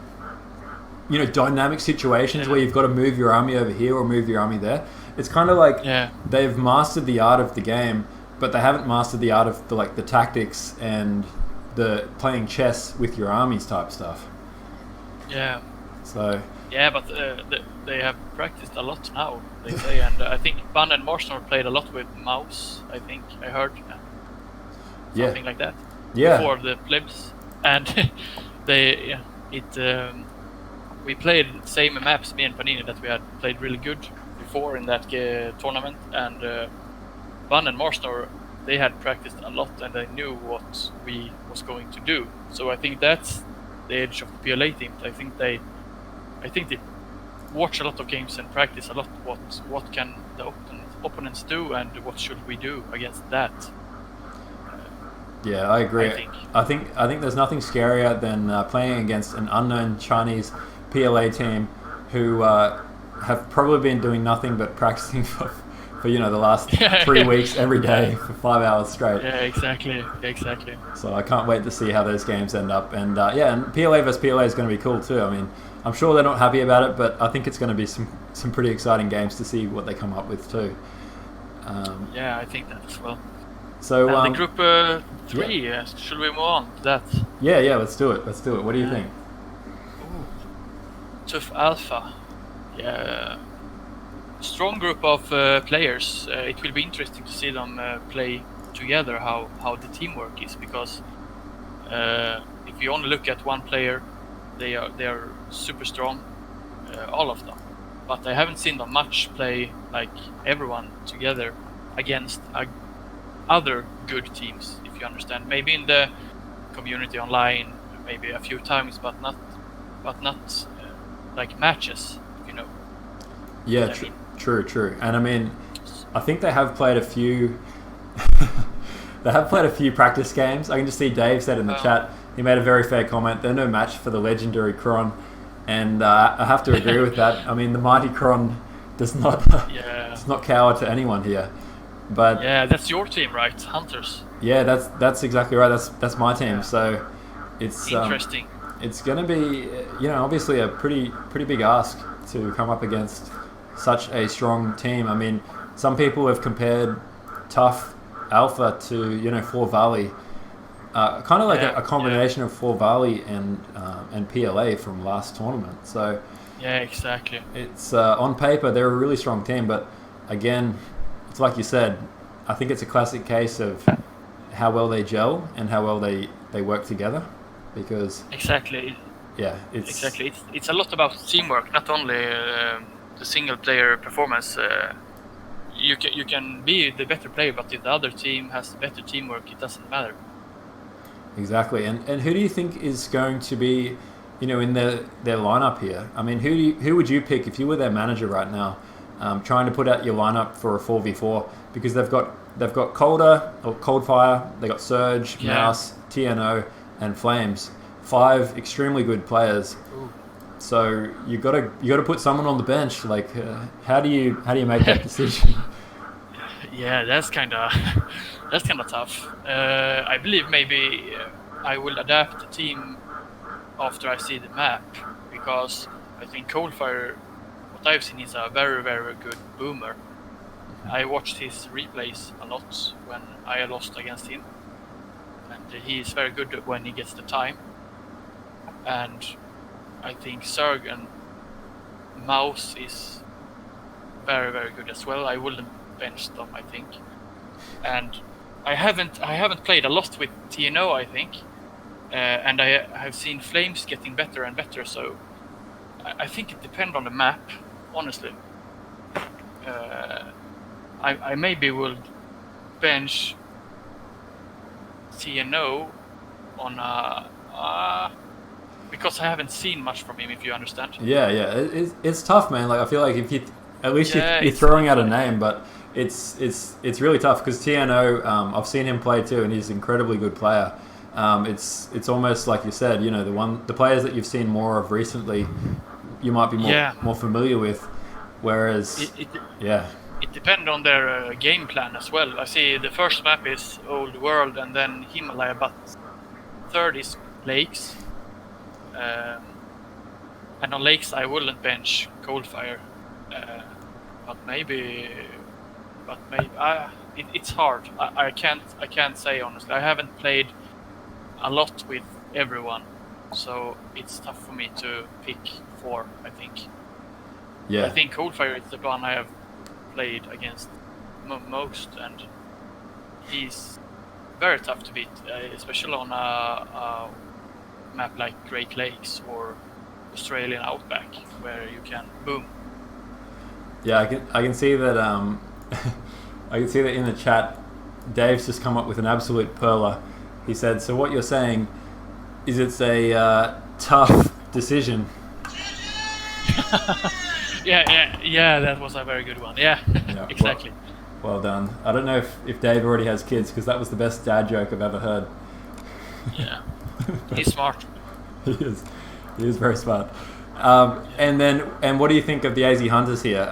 you know, dynamic situations where you've got to move your army over here or move your army there. It's kind of like they've mastered the art of the game, but they haven't mastered the art of the tactics and the playing chess with your armies type stuff. Yeah. So.
Yeah, but they have practiced a lot now, they say, and I think Ban and Marsnor played a lot with Mouse. I think I heard something like that.
Yeah.
Before the plebs, and we played same maps, me and Panini, that we had played really good before in that tournament, and Ban and Marsnor, they had practiced a lot and they knew what we was going to do. So I think that's the edge of the PLA team. I think they watch a lot of games and practice a lot. What can the opponents do, and what should we do against that?
Yeah, I agree. I think there's nothing scarier than playing against an unknown Chinese PLA team who have probably been doing nothing but practicing for the last 3 weeks every day for 5 hours straight.
Yeah, exactly.
So I can't wait to see how those games end up. And and PLA versus PLA is going to be cool too. I mean, I'm sure they're not happy about it, but I think it's going to be some pretty exciting games to see what they come up with too.
I think that as well.
So
the group 3, should we move on to that?
Yeah, let's do it. What do you think?
Ooh. Tough Alpha. Yeah. Strong group of players. It will be interesting to see them play together, how the teamwork is, because if you only look at one player, they are super strong, all of them, but I haven't seen them much play like everyone together against other good teams, if you understand. Maybe in the community online, maybe a few times, but not like matches, you know.
Yeah, true. And I mean, I think they have played a few. They have played a few practice games. I can just see Dave said in the chat. He made a very fair comment. They're no match for the legendary Kron, and I have to agree with that. I mean, the mighty Kron does not does not cower to anyone here. But
yeah, that's your team, right? Hunters.
Yeah, that's exactly right. That's my team. So it's
interesting.
It's going to be, obviously a pretty big ask to come up against such a strong team. I mean, some people have compared Tough Alpha to Floor Valley, kind of like a combination of Floor Valley and PLA from last tournament. So
yeah, exactly.
It's on paper they're a really strong team, but again, it's like you said. I think it's a classic case of how well they gel and how well they work together, because
exactly.
Yeah,
it's a lot about teamwork, not only the single player performance. You can be the better player, but if the other team has better teamwork, it doesn't matter.
Exactly. And who do you think is going to be, in their lineup here? I mean, who would you pick if you were their manager right now, trying to put out your lineup for a 4v4? Because they've got Coldfire, they got Surge, Mouse, TNO, and Flames. 5 extremely good players.
Ooh.
So you got to put someone on the bench. Like, how do you make that decision?
Yeah, that's kind of tough. I believe maybe I will adapt the team after I see the map, because I think Coldfire, what I've seen, is a very, very good boomer. I watched his replays a lot when I lost against him, and he is very good when he gets the time. And I think Zerg and Mouse is very, very good as well. I wouldn't bench them, I think. And I haven't played a lot with TNO, I think, and I have seen Flames getting better and better. So I think it depends on the map, honestly. I maybe will bench TNO on because I haven't seen much from him, if you understand.
Yeah, it's tough, man. Like, I feel like if you you're throwing out a name, but it's really tough, because TNO, I've seen him play too, and he's an incredibly good player. It's almost like you said, the players that you've seen more of recently, you might be more familiar with, whereas
it depends on their game plan as well. I see the first map is Old World and then Himalaya, but third is Lakes. And on Lakes I wouldn't bench Coldfire, but maybe it's hard. I can't say honestly. I haven't played a lot with everyone, so it's tough for me to pick 4. I think.
Yeah.
I think Coldfire is the one I have played against most, and he's very tough to beat, especially on a map like Great Lakes or Australian Outback, where you can boom.
Yeah, I can see that. I can see that in the chat. Dave's just come up with an absolute perler. He said, "So what you're saying is it's a tough decision."
Yeah, that was a very good one. Yeah, exactly.
Well done. I don't know if Dave already has kids, because that was the best dad joke I've ever heard.
Yeah, he's smart.
He is very smart. And what do you think of the AZ Hunters here?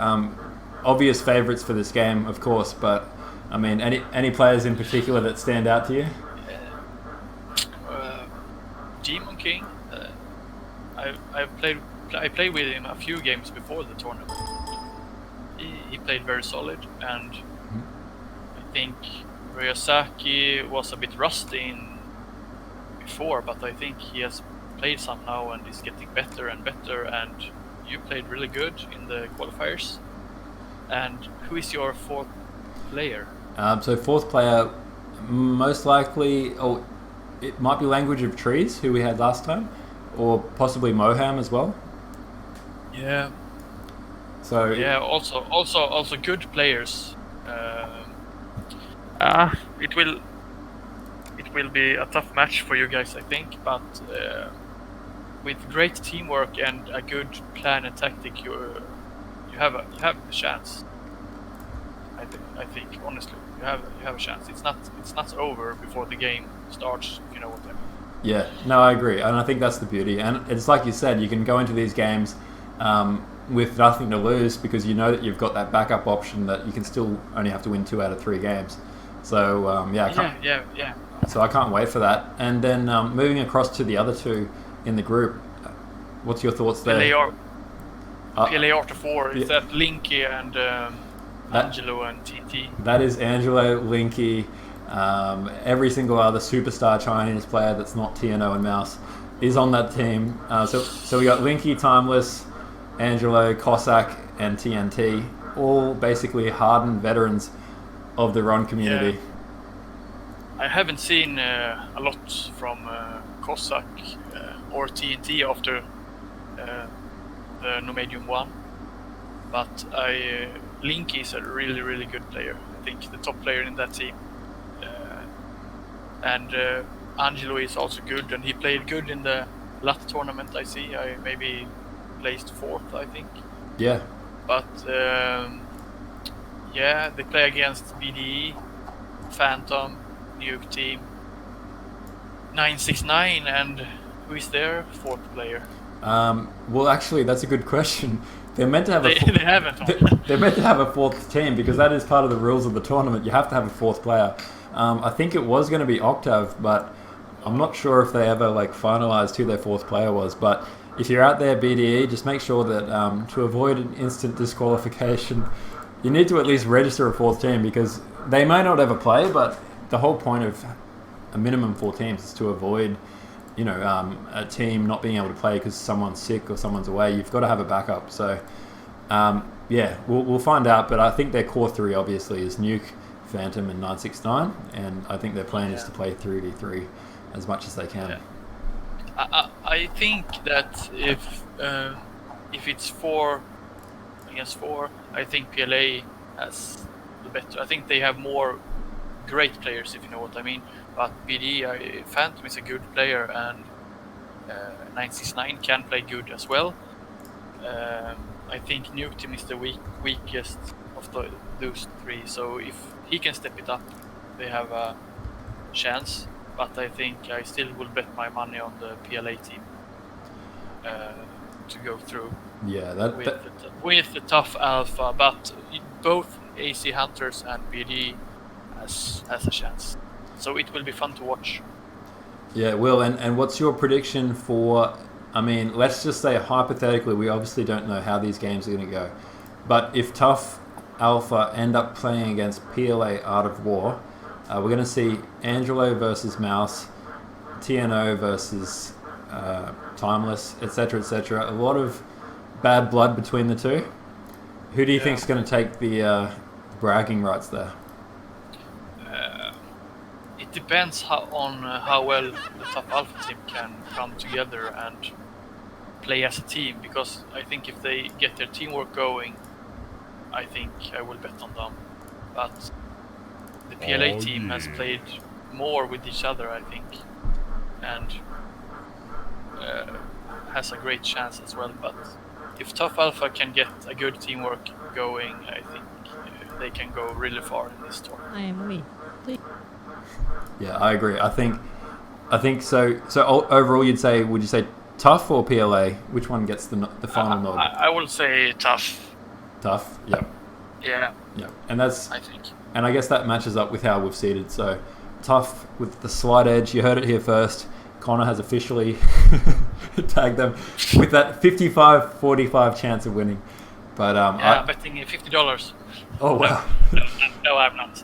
Obvious favourites for this game, of course, but I mean, any players in particular that stand out to you?
Demon King. I played with him a few games before the tournament. He played very solid, and I think Ryosaki was a bit rusty before, but I think he has played some now and is getting better and better, and you played really good in the qualifiers. And who is your 4th player?
So 4th player, most likely, it might be Language of Trees, who we had last time, or possibly Moham as well.
Yeah.
So
yeah, also good players. It will be a tough match for you guys, I think, but with great teamwork and a good plan and tactic, you have a chance. I think honestly, you have a chance. It's not over before the game starts. If you know what I mean.
Yeah, no, I agree, and I think that's the beauty. And it's like you said, you can go into these games with nothing to lose because you know that you've got that backup option that you can still only have to win 2 out of 3 games. So
Yeah.
So I can't wait for that. And then moving across to the other 2 in the group, what's your thoughts there?
PLA Art 4 is that Linky and Angelo and TT.
That is Angelo, Linky, every single other superstar Chinese player that's not TNO and Mouse is on that team. So we got Linky, Timeless, Angelo, Cossack, and TNT, all basically hardened veterans of the Ron community.
I haven't seen a lot from Cossack or TNT after the Nomadium 1, but Linky is a really good player. I think the top player in that team. And Angelo is also good, and he played good in the LAT tournament. I see. I maybe placed 4th, I think.
Yeah.
But they play against BDE, Phantom, Nuke team, 969, and who is their 4th player?
Well, actually, that's a good question. They're meant to have
they haven't.
They're meant to have a 4th team because that is part of the rules of the tournament. You have to have a 4th player. I think it was going to be Octav, but I'm not sure if they ever finalized who their 4th player was. But if you're out there, BDE, just make sure that to avoid an instant disqualification, you need to at least register a 4th team because they may not ever play, but the whole point of a minimum 4 teams is to avoid, a team not being able to play because someone's sick or someone's away. You've got to have a backup. So, we'll find out. But I think their core 3 obviously is Nuke, Phantom, and 969, and I think their plan is to play 3v3 as much as they can.
Yeah. I think that if it's 4 against 4, I think PLA has the better. I think they have more great players, if you know what I mean. But BD, Phantom is a good player, and 969 can play good as well. I think Nuke team is the weakest of those 3. So if he can step it up, they have a chance. But I think I still will bet my money on the PLA team to go through.
Yeah,
with the tough alpha, but both AC Hunters and BD has a chance. So it will be fun to watch.
Yeah, it will. And what's your prediction for? I mean, let's just say hypothetically, we obviously don't know how these games are going to go, but if Tough Alpha end up playing against PLA Art of War, we're going to see Angelo versus Mouse, TNO versus Timeless, etc., etc. A lot of bad blood between the 2. Who do you think is going to take the bragging rights there?
It depends on how well the Tough Alpha team can come together and play as a team, because I think if they get their teamwork going, I think I will bet on them. But the PLA team has played more with each other, I think, and has a great chance as well. But if Tough Alpha can get a good teamwork going, I think they can go really far in this tournament.
I am weak.
Yeah, I agree. I think so. So overall, would you say Tough or PLA? Which one gets the final nod?
I will say Tough.
Tough. Yeah.
Yeah.
Yeah, and that's.
I think.
And I guess that matches up with how we've seeded. So Tough with the slight edge. You heard it here first. Connor has officially tagged them with that 55-45 chance of winning. But
I'm betting $50.
Oh wow.
No, I'm not.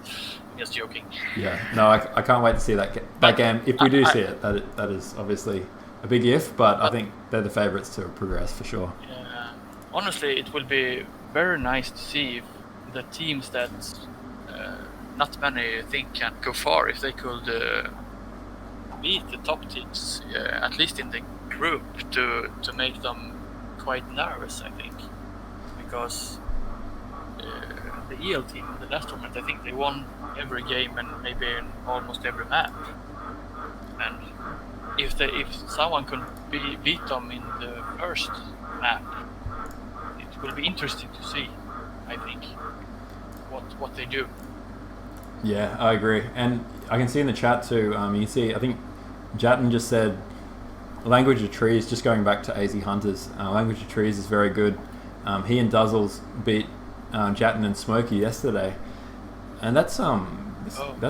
Just joking.
Yeah, no, I can't wait to see that game. If we do see it, that is obviously a big if, but I think they're the favourites to progress for sure.
Yeah, honestly, it will be very nice to see if the teams that not many think can go far, if they could beat the top teams, at least in the group, to make them quite nervous, I think, because the EL team in the last tournament, I think they won every game and maybe in almost every map. And if someone could beat them in the first map, it will be interesting to see, I think. what they do.
Yeah, I agree, and I can see in the chat too. You can see, I think Jatin just said, Language of Trees. Just going back to AZ Hunters, Language of Trees is very good. He and Duzzles beat Jatin and Smokey yesterday, and that's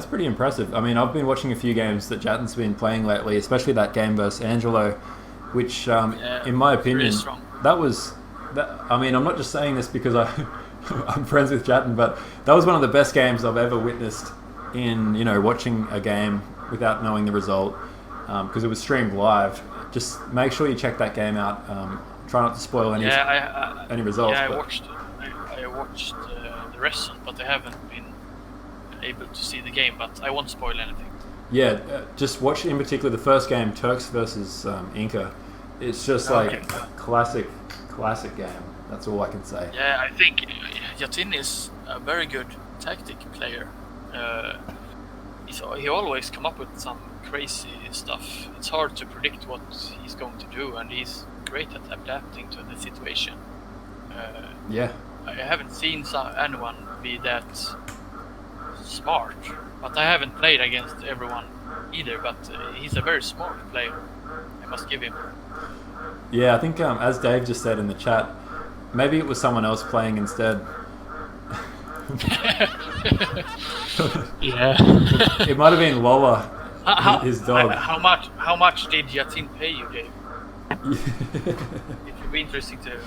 pretty impressive. I mean, I've been watching a few games that Jatin's been playing lately, especially that game versus Angelo, which, in my opinion, I mean, I'm not just saying this because I'm friends with Jatin, but that was one of the best games I've ever witnessed in, watching a game without knowing the result, because it was streamed live. Just make sure you check that game out. Try not to spoil any results.
Yeah, I watched the rest, but I haven't been able to see the game, but I won't spoil anything.
Yeah, just watch in particular the first game, Turks versus Inca. It's just classic game. That's all I can say.
Yeah, I think Jatin is a very good tactic player. He always come up with some crazy stuff. It's hard to predict what he's going to do, and he's great at adapting to the situation. I haven't seen anyone be that smart, but I haven't played against everyone either. But he's a very smart player. I must give him.
Yeah, I think as Dave just said in the chat, maybe it was someone else playing instead.
Yeah.
It might have been Lola, his dog.
How much did Jatin pay you, Dave? It would be interesting to.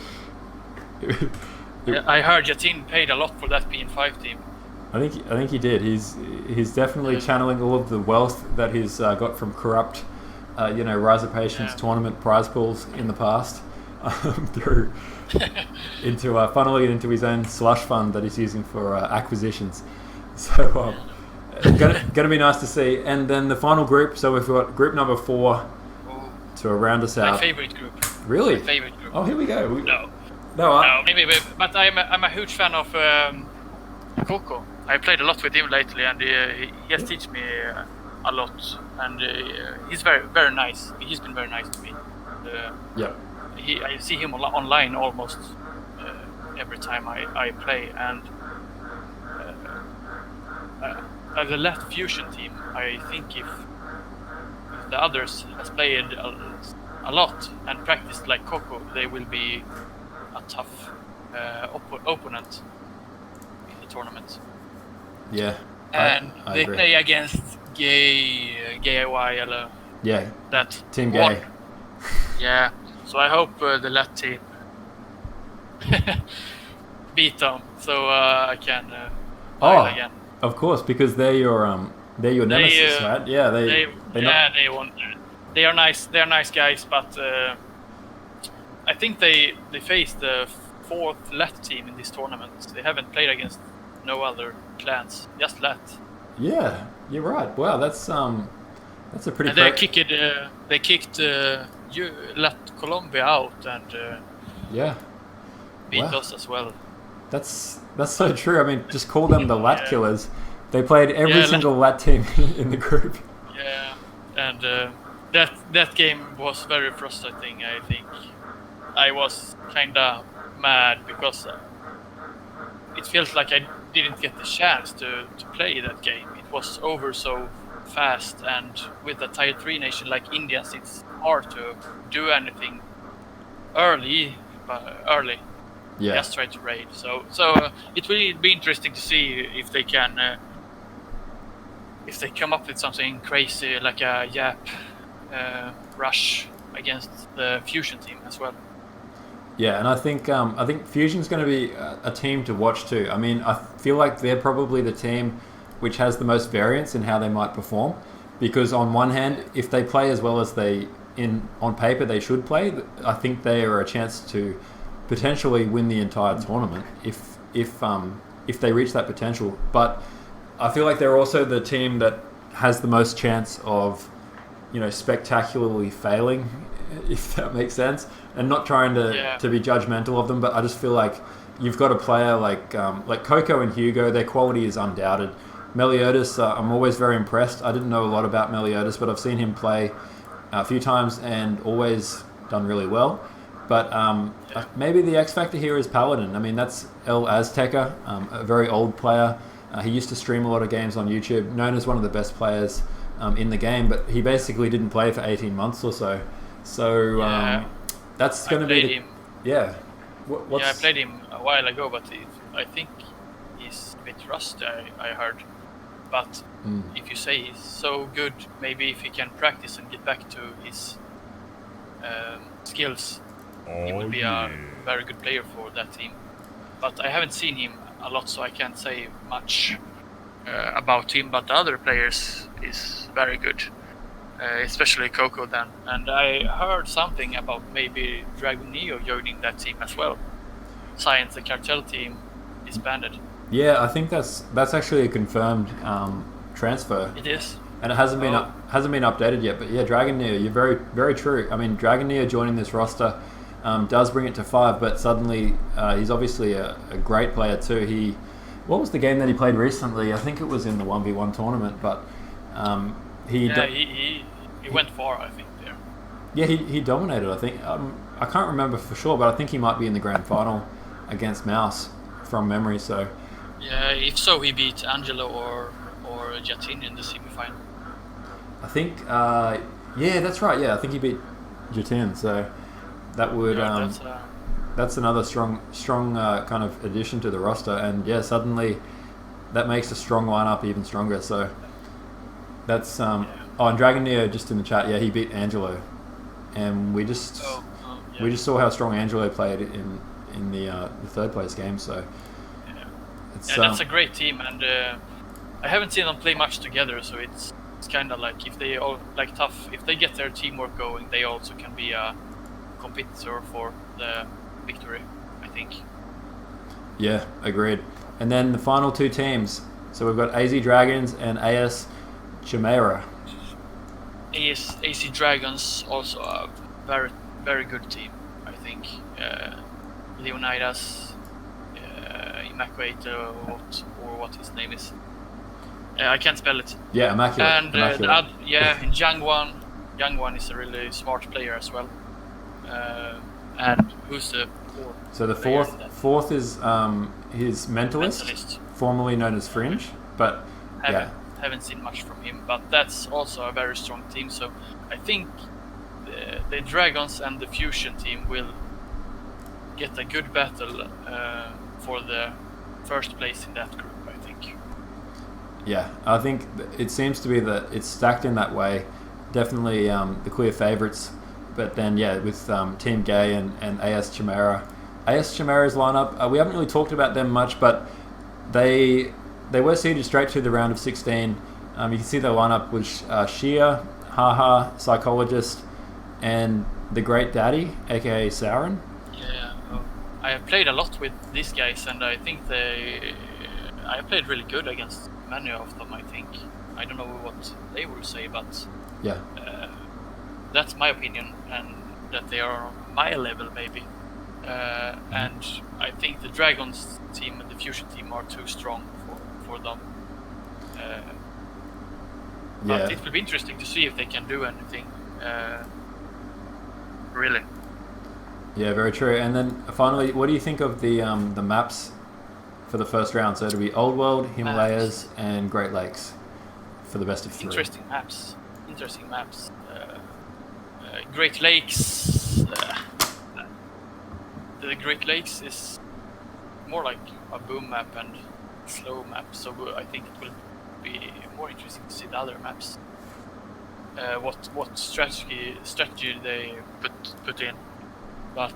I heard Jatin paid a lot for that P5 team.
I think he did. He's definitely channeling all of the wealth that he's got from corrupt, Rise of Patience tournament prize pools in the past, through into funneling it into his own slush fund that he's using for acquisitions. So gonna be nice to see. And then the final group. So we've got group number 4 to round us out.
My favorite group.
Really?
My favorite group.
Oh, here we go.
No, maybe, but I'm a huge fan of Coco. I played a lot with him lately, and he has taught me a lot. And he's very, very nice. He's been very nice to me. I see him online almost every time I play, and the LAT fusion team, I think if the others has played a lot and practiced like Coco, they will be a tough opponent in the tournament.
Yeah,
and
I
they
agree.
play against GAY eller that
Team
won.
Gay.
Yeah, so I hope the LAT team beat them, so I can fight again.
Of course, because they're your nemesis, right? Yeah, they
won. They are nice. They are nice guys, but I think they faced the 4th LAT team in this tournament. They haven't played against no other clans, just LAT.
Yeah, you're right. Wow, that's a pretty.
And they kicked LAT Colombia out and beat us as well.
That's so true. I mean, just call them the LAT killers. They played every single LAT team in the group.
Yeah, and that game was very frustrating. I think I was kinda mad because it feels like I didn't get the chance to play that game. It was over so fast, and with a tier 3 nation like Indians, it's hard to do anything early.
Yeah.
Just try to raid. So it will be interesting to see if they can, if they come up with something crazy like a Yap rush against the fusion team as well.
Yeah, and I think Fusion's going to be a team to watch too. I mean, I feel like they're probably the team which has the most variance in how they might perform, because on one hand, if they play as well as on paper they should play, I think they are a chance to potentially win the entire tournament if they reach that potential. But I feel like they're also the team that has the most chance of, spectacularly failing, if that makes sense, and not trying to be judgmental of them. But I just feel like you've got a player like Coco and Hugo. Their quality is undoubted. Meliodas, I'm always very impressed. I didn't know a lot about Meliodas, but I've seen him play a few times and always done really well. But maybe the X factor here is Paladin. I mean, that's El Azteca, a very old player. He used to stream a lot of games on YouTube, known as one of the best players in the game, but he basically didn't play for 18 months or so. So that's going to be
him.
Yeah.
Yeah, I played him a while ago, but I think he's a bit rusty, I heard. But if you say he's so good, maybe if he can practice and get back to his skills, he will be a very good player for that team. But I haven't seen him a lot, so I can't say much about him. But the other players is very good, especially Coco then. And I heard something about maybe Dragon Neo joining that team as well. Science, the cartel team, disbanded.
Yeah, I think that's actually a confirmed transfer.
It is.
And it hasn't been updated yet. But yeah, Dragon Neo, you're very, very true. I mean, Dragon Neo joining this roster does bring it to 5, but suddenly he's obviously a great player too. What was the game that he played recently? I think it was in the 1v1 tournament, but he
went far, I think, there.
Yeah, he dominated, I think. I can't remember for sure, but I think he might be in the grand final against Mouse from memory. So
yeah, if so, he beat Angelo or Jatin in the semi-final.
I think, yeah, that's right. Yeah, I think he beat Jatin. So that would that's another strong kind of addition to the roster. And yeah, suddenly that makes a strong lineup even stronger. So that's Oh, and Dragon Neo just in the chat. Yeah, he beat Angelo, and we just saw how strong Angelo played in the third place game. So
that's a great team, and I haven't seen them play much together. So it's kind of like if they all like tough. If they get their teamwork going, they also can be a competitor for the victory, I think.
Yeah, agreed. And then the final two teams. So we've got AZ Dragons and AS Chimera.
AC Dragons also a very, very good team, I think. Leonidas, Immaculate, or what his name is. I can't spell it.
Yeah, Immaculate.
And
Immaculate.
Young One is a really smart player as well. And who's the fourth?
So the fourth is his mentalist, formerly known as Fringe, but
haven't seen much from him. But that's also a very strong team. So I think the Dragons and the Fusion team will get a good battle for the first place in that group, I think.
Yeah, I think it seems to be that it's stacked in that way. Definitely the clear favourites. But then, yeah, with Team Gay and AS Chimera. AS Chimera's lineup, we haven't really talked about them much, but they were seeded straight to the round of 16. You can see their lineup was Shia, Haha, Psychologist, and the Great Daddy, aka Sauron.
Yeah, I have played a lot with these guys, and I think I played really good against many of them, I think. I don't know what they will say, but
yeah.
That's my opinion, and that they are on my level maybe. And I think the Dragons team and the Fusion team are too strong for them. But it will be interesting to see if they can do anything. Really.
Yeah, very true. And then finally, what do you think of the maps for the first round? So it'll be Old World, Himalayas, and Great Lakes for the best of 3.
Interesting maps. Great Lakes. The Great Lakes is more like a boom map and slow map, so I think it will be more interesting to see the other maps. What strategy they put in, but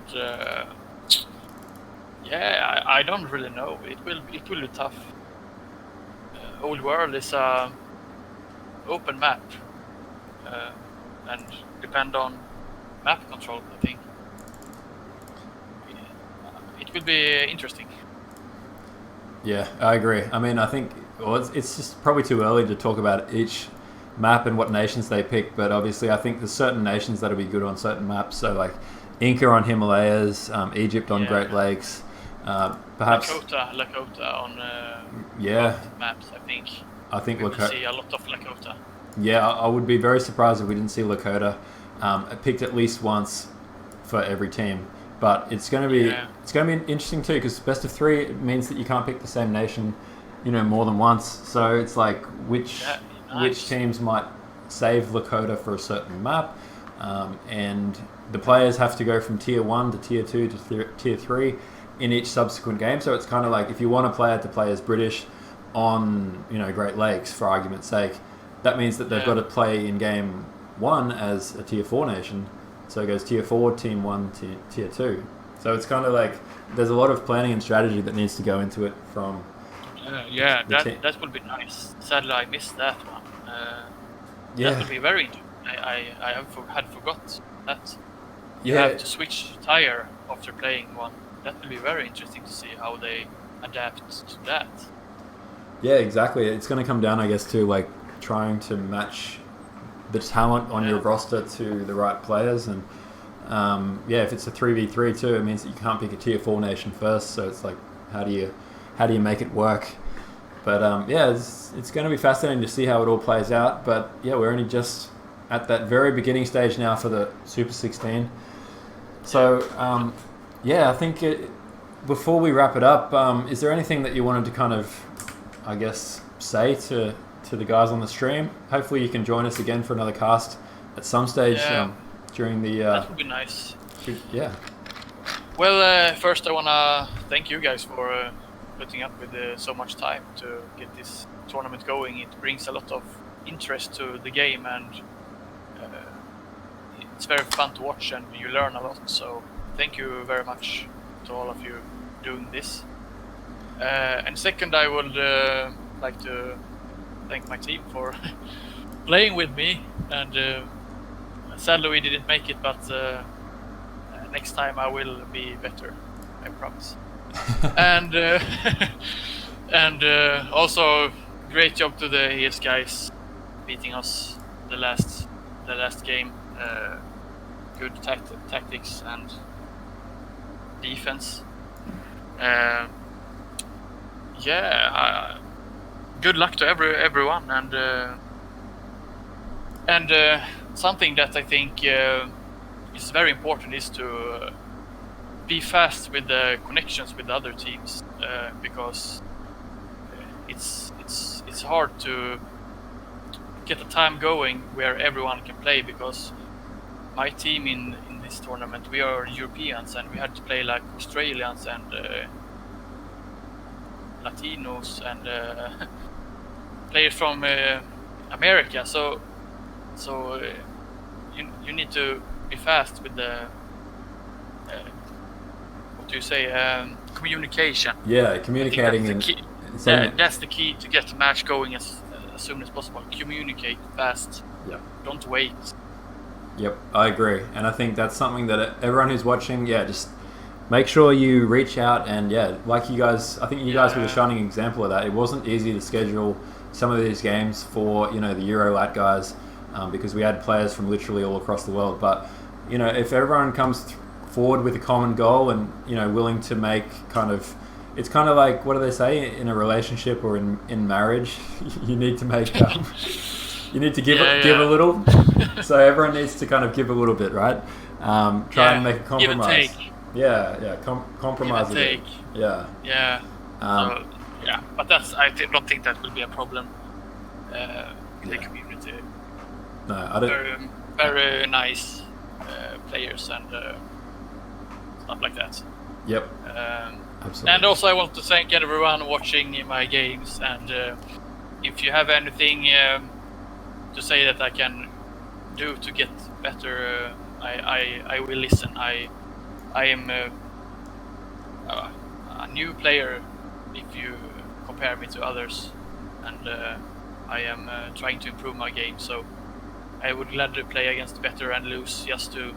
yeah, I don't really know. It will be tough. Old World is a open map, and depend on map control, I think. It will be interesting.
Yeah, I agree. I mean, I think it's just probably too early to talk about each map and what nations they pick, but obviously I think there's certain nations that'll be good on certain maps. So like Inca on Himalayas, Egypt on Great Lakes, perhaps
Lakota on maps. I think we will see a lot of Lakota.
Yeah, I would be very surprised if we didn't see Lakota picked at least once for every team. But it's going to be interesting too, because best of 3 means that you can't pick the same nation, more than once. So it's like which teams might save Lakota for a certain map, and the players have to go from tier 1 to tier 2 to tier 3 in each subsequent game. So it's kind of like if you want a player to play as British on Great Lakes, for argument's sake, that means that they've got to play in game 1 as a tier 4 nation. So it goes tier 4, team 1, tier 2. So it's kind of like there's a lot of planning and strategy that needs to go into it from.
That would be nice. Sadly, I missed that one. That would be very interesting. I had forgot that. You have to switch tire after playing one. That will be very interesting to see how they adapt to that.
Yeah, exactly. It's going to come down, I guess, to like trying to match the talent on your roster to the right players, and if it's a 3v3 too, it means that you can't pick a tier 4 nation first. So it's like, how do you make it work? But it's going to be fascinating to see how it all plays out. But we're only just at that very beginning stage now for the Super 16. So I think before we wrap it up, is there anything that you wanted to kind of, I guess, say to the guys on the stream? Hopefully you can join us again for another cast at some stage during the...
that would be nice.
Yeah.
Well, first I want to thank you guys for putting up with so much time to get this tournament going. It brings a lot of interest to the game, and it's very fun to watch, and you learn a lot. So thank you very much to all of you doing this. And second, I would like to thank my team for playing with me, and sadly we didn't make it, but next time I will be better, I promise. and also great job to the ES guys beating us the last game. Good tactics and defense. Good luck to everyone, and something that I think is very important is to be fast with the connections with the other teams, because it's hard to get the time going where everyone can play, because my team in this tournament, we are Europeans, and we had to play like Australians and Latinos and players from America. So you need to be fast with the what do you say, communication.
Yeah, communicating.
That's the key to get the match going as soon as possible. Communicate fast.
Yeah.
Don't wait.
Yep, I agree, and I think that's something that everyone who's watching, just make sure you reach out, and like you guys, I think you guys were the shining example of that. It wasn't easy to schedule some of these games for the Euro LAT guys, because we had players from literally all across the world. But if everyone comes forward with a common goal and willing to make it's kind of like, what do they say in a relationship or in marriage? You need to make you need to give a little. So everyone needs to kind of give a little bit, right? Try and make a compromise.
Give and
take. Compromise.
Give and take.
Yeah.
But I don't think that will be a problem in the community.
No, I don't.
Very nice players and stuff like that.
Yep. Absolutely.
And also I want to thank everyone watching my games, and if you have anything to say that I can do to get better, I will listen. I am a new player if you compare me to others, and I am trying to improve my game, so I would gladly play against better and lose just to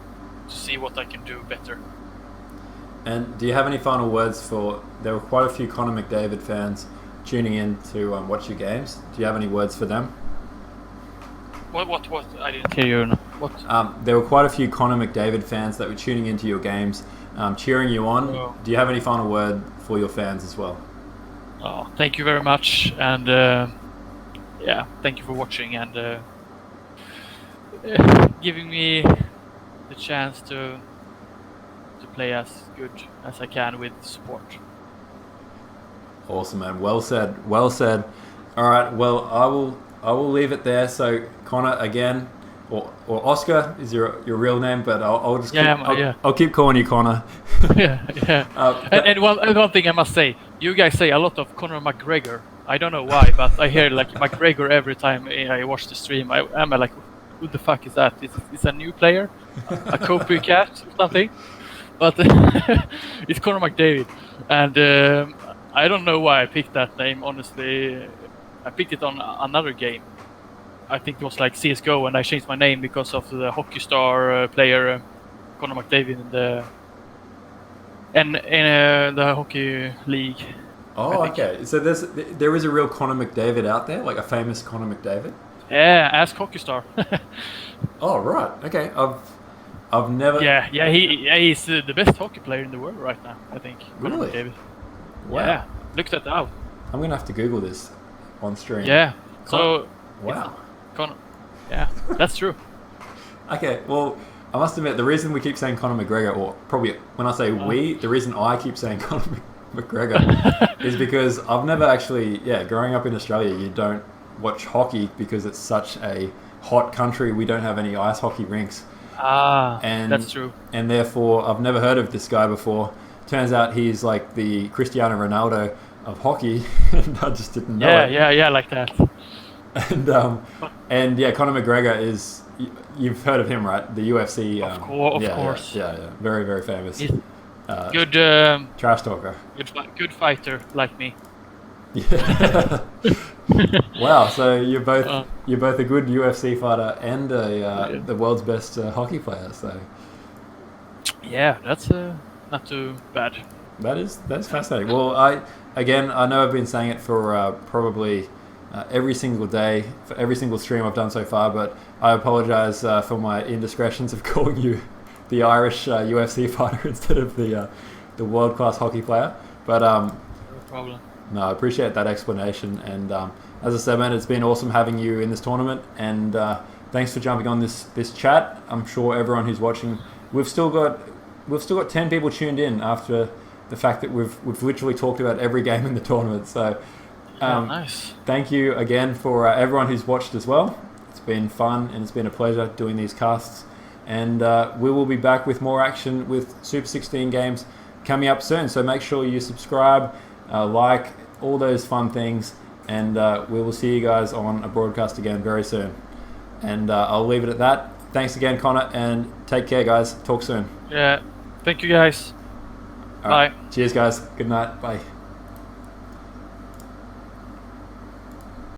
see what I can do better.
And do you have any final words there were quite a few Conor McDavid fans tuning in to watch your games. Do you have any words for them?
What? I didn't hear you. What?
There were quite a few Conor McDavid fans that were tuning into your games, cheering you on.
Oh.
Do you have any final word for your fans as well?
Oh, thank you very much, and thank you for watching and giving me the chance to to play as good as I can with support.
Awesome, man. Well said. Well said. All right. Well, I will leave it there. So Connor again, or Oscar is your real name, but I'll just I'll keep calling you Connor.
yeah. And one thing I must say, you guys say a lot of Conor McGregor. I don't know why, but I hear like McGregor every time I watch the stream. I'm like, who the fuck is that? Is a new player, a copycat or something? But it's Conor McDavid, and I don't know why I picked that name. Honestly, I picked it on another game. I think it was like CS:GO, and I changed my name because of the hockey star player Conor McDavid in the hockey league.
Oh, okay. So there is a real Conor McDavid out there, like a famous Conor McDavid.
Yeah, ask hockey star.
Oh, right. Okay. I've never.
Yeah. He's the best hockey player in the world right now. I think.
Really?
Conor McDavid.
Wow.
Yeah. Look that out.
I'm gonna have to Google this on stream.
Yeah. So.
Wow.
Conor. Yeah, that's true.
Okay. Well, I must admit, the reason we keep saying Conor McGregor, or probably when I say we, the reason I keep saying Conor McGregor is because I've never actually, growing up in Australia, you don't watch hockey because it's such a hot country. We don't have any ice hockey rinks.
And that's true.
And therefore, I've never heard of this guy before. Turns out he's like the Cristiano Ronaldo of hockey, and I just didn't know it.
Yeah, like that.
And Conor McGregor is, you've heard of him, right? The UFC.
Of course.
Yeah. Very, very famous.
He's good.
Trash talker.
Good fighter like me.
Yeah. Wow. So you're both a good UFC fighter and the world's best hockey player. So.
Yeah, that's not too bad.
That's fascinating. Well, I know I've been saying it for probably every single day, for every single stream I've done so far, but I apologize for my indiscretions of calling you the Irish UFC fighter instead of the world-class hockey player. But
no problem.
No, I appreciate that explanation, and as I said, man, it's been awesome having you in this tournament, and thanks for jumping on this chat. I'm sure everyone who's watching, we've still got 10 people tuned in after the fact that we've literally talked about every game in the tournament. So
nice.
Thank you again for everyone who's watched as well. It's been fun and it's been a pleasure doing these casts, and we will be back with more action with Super 16 games coming up soon. So make sure you subscribe, like, all those fun things, and we will see you guys on a broadcast again very soon. And I'll leave it at that. Thanks again, Connor, and take care, guys. Talk soon.
Yeah, thank you, guys.
All right. Cheers, guys. Good night. Bye.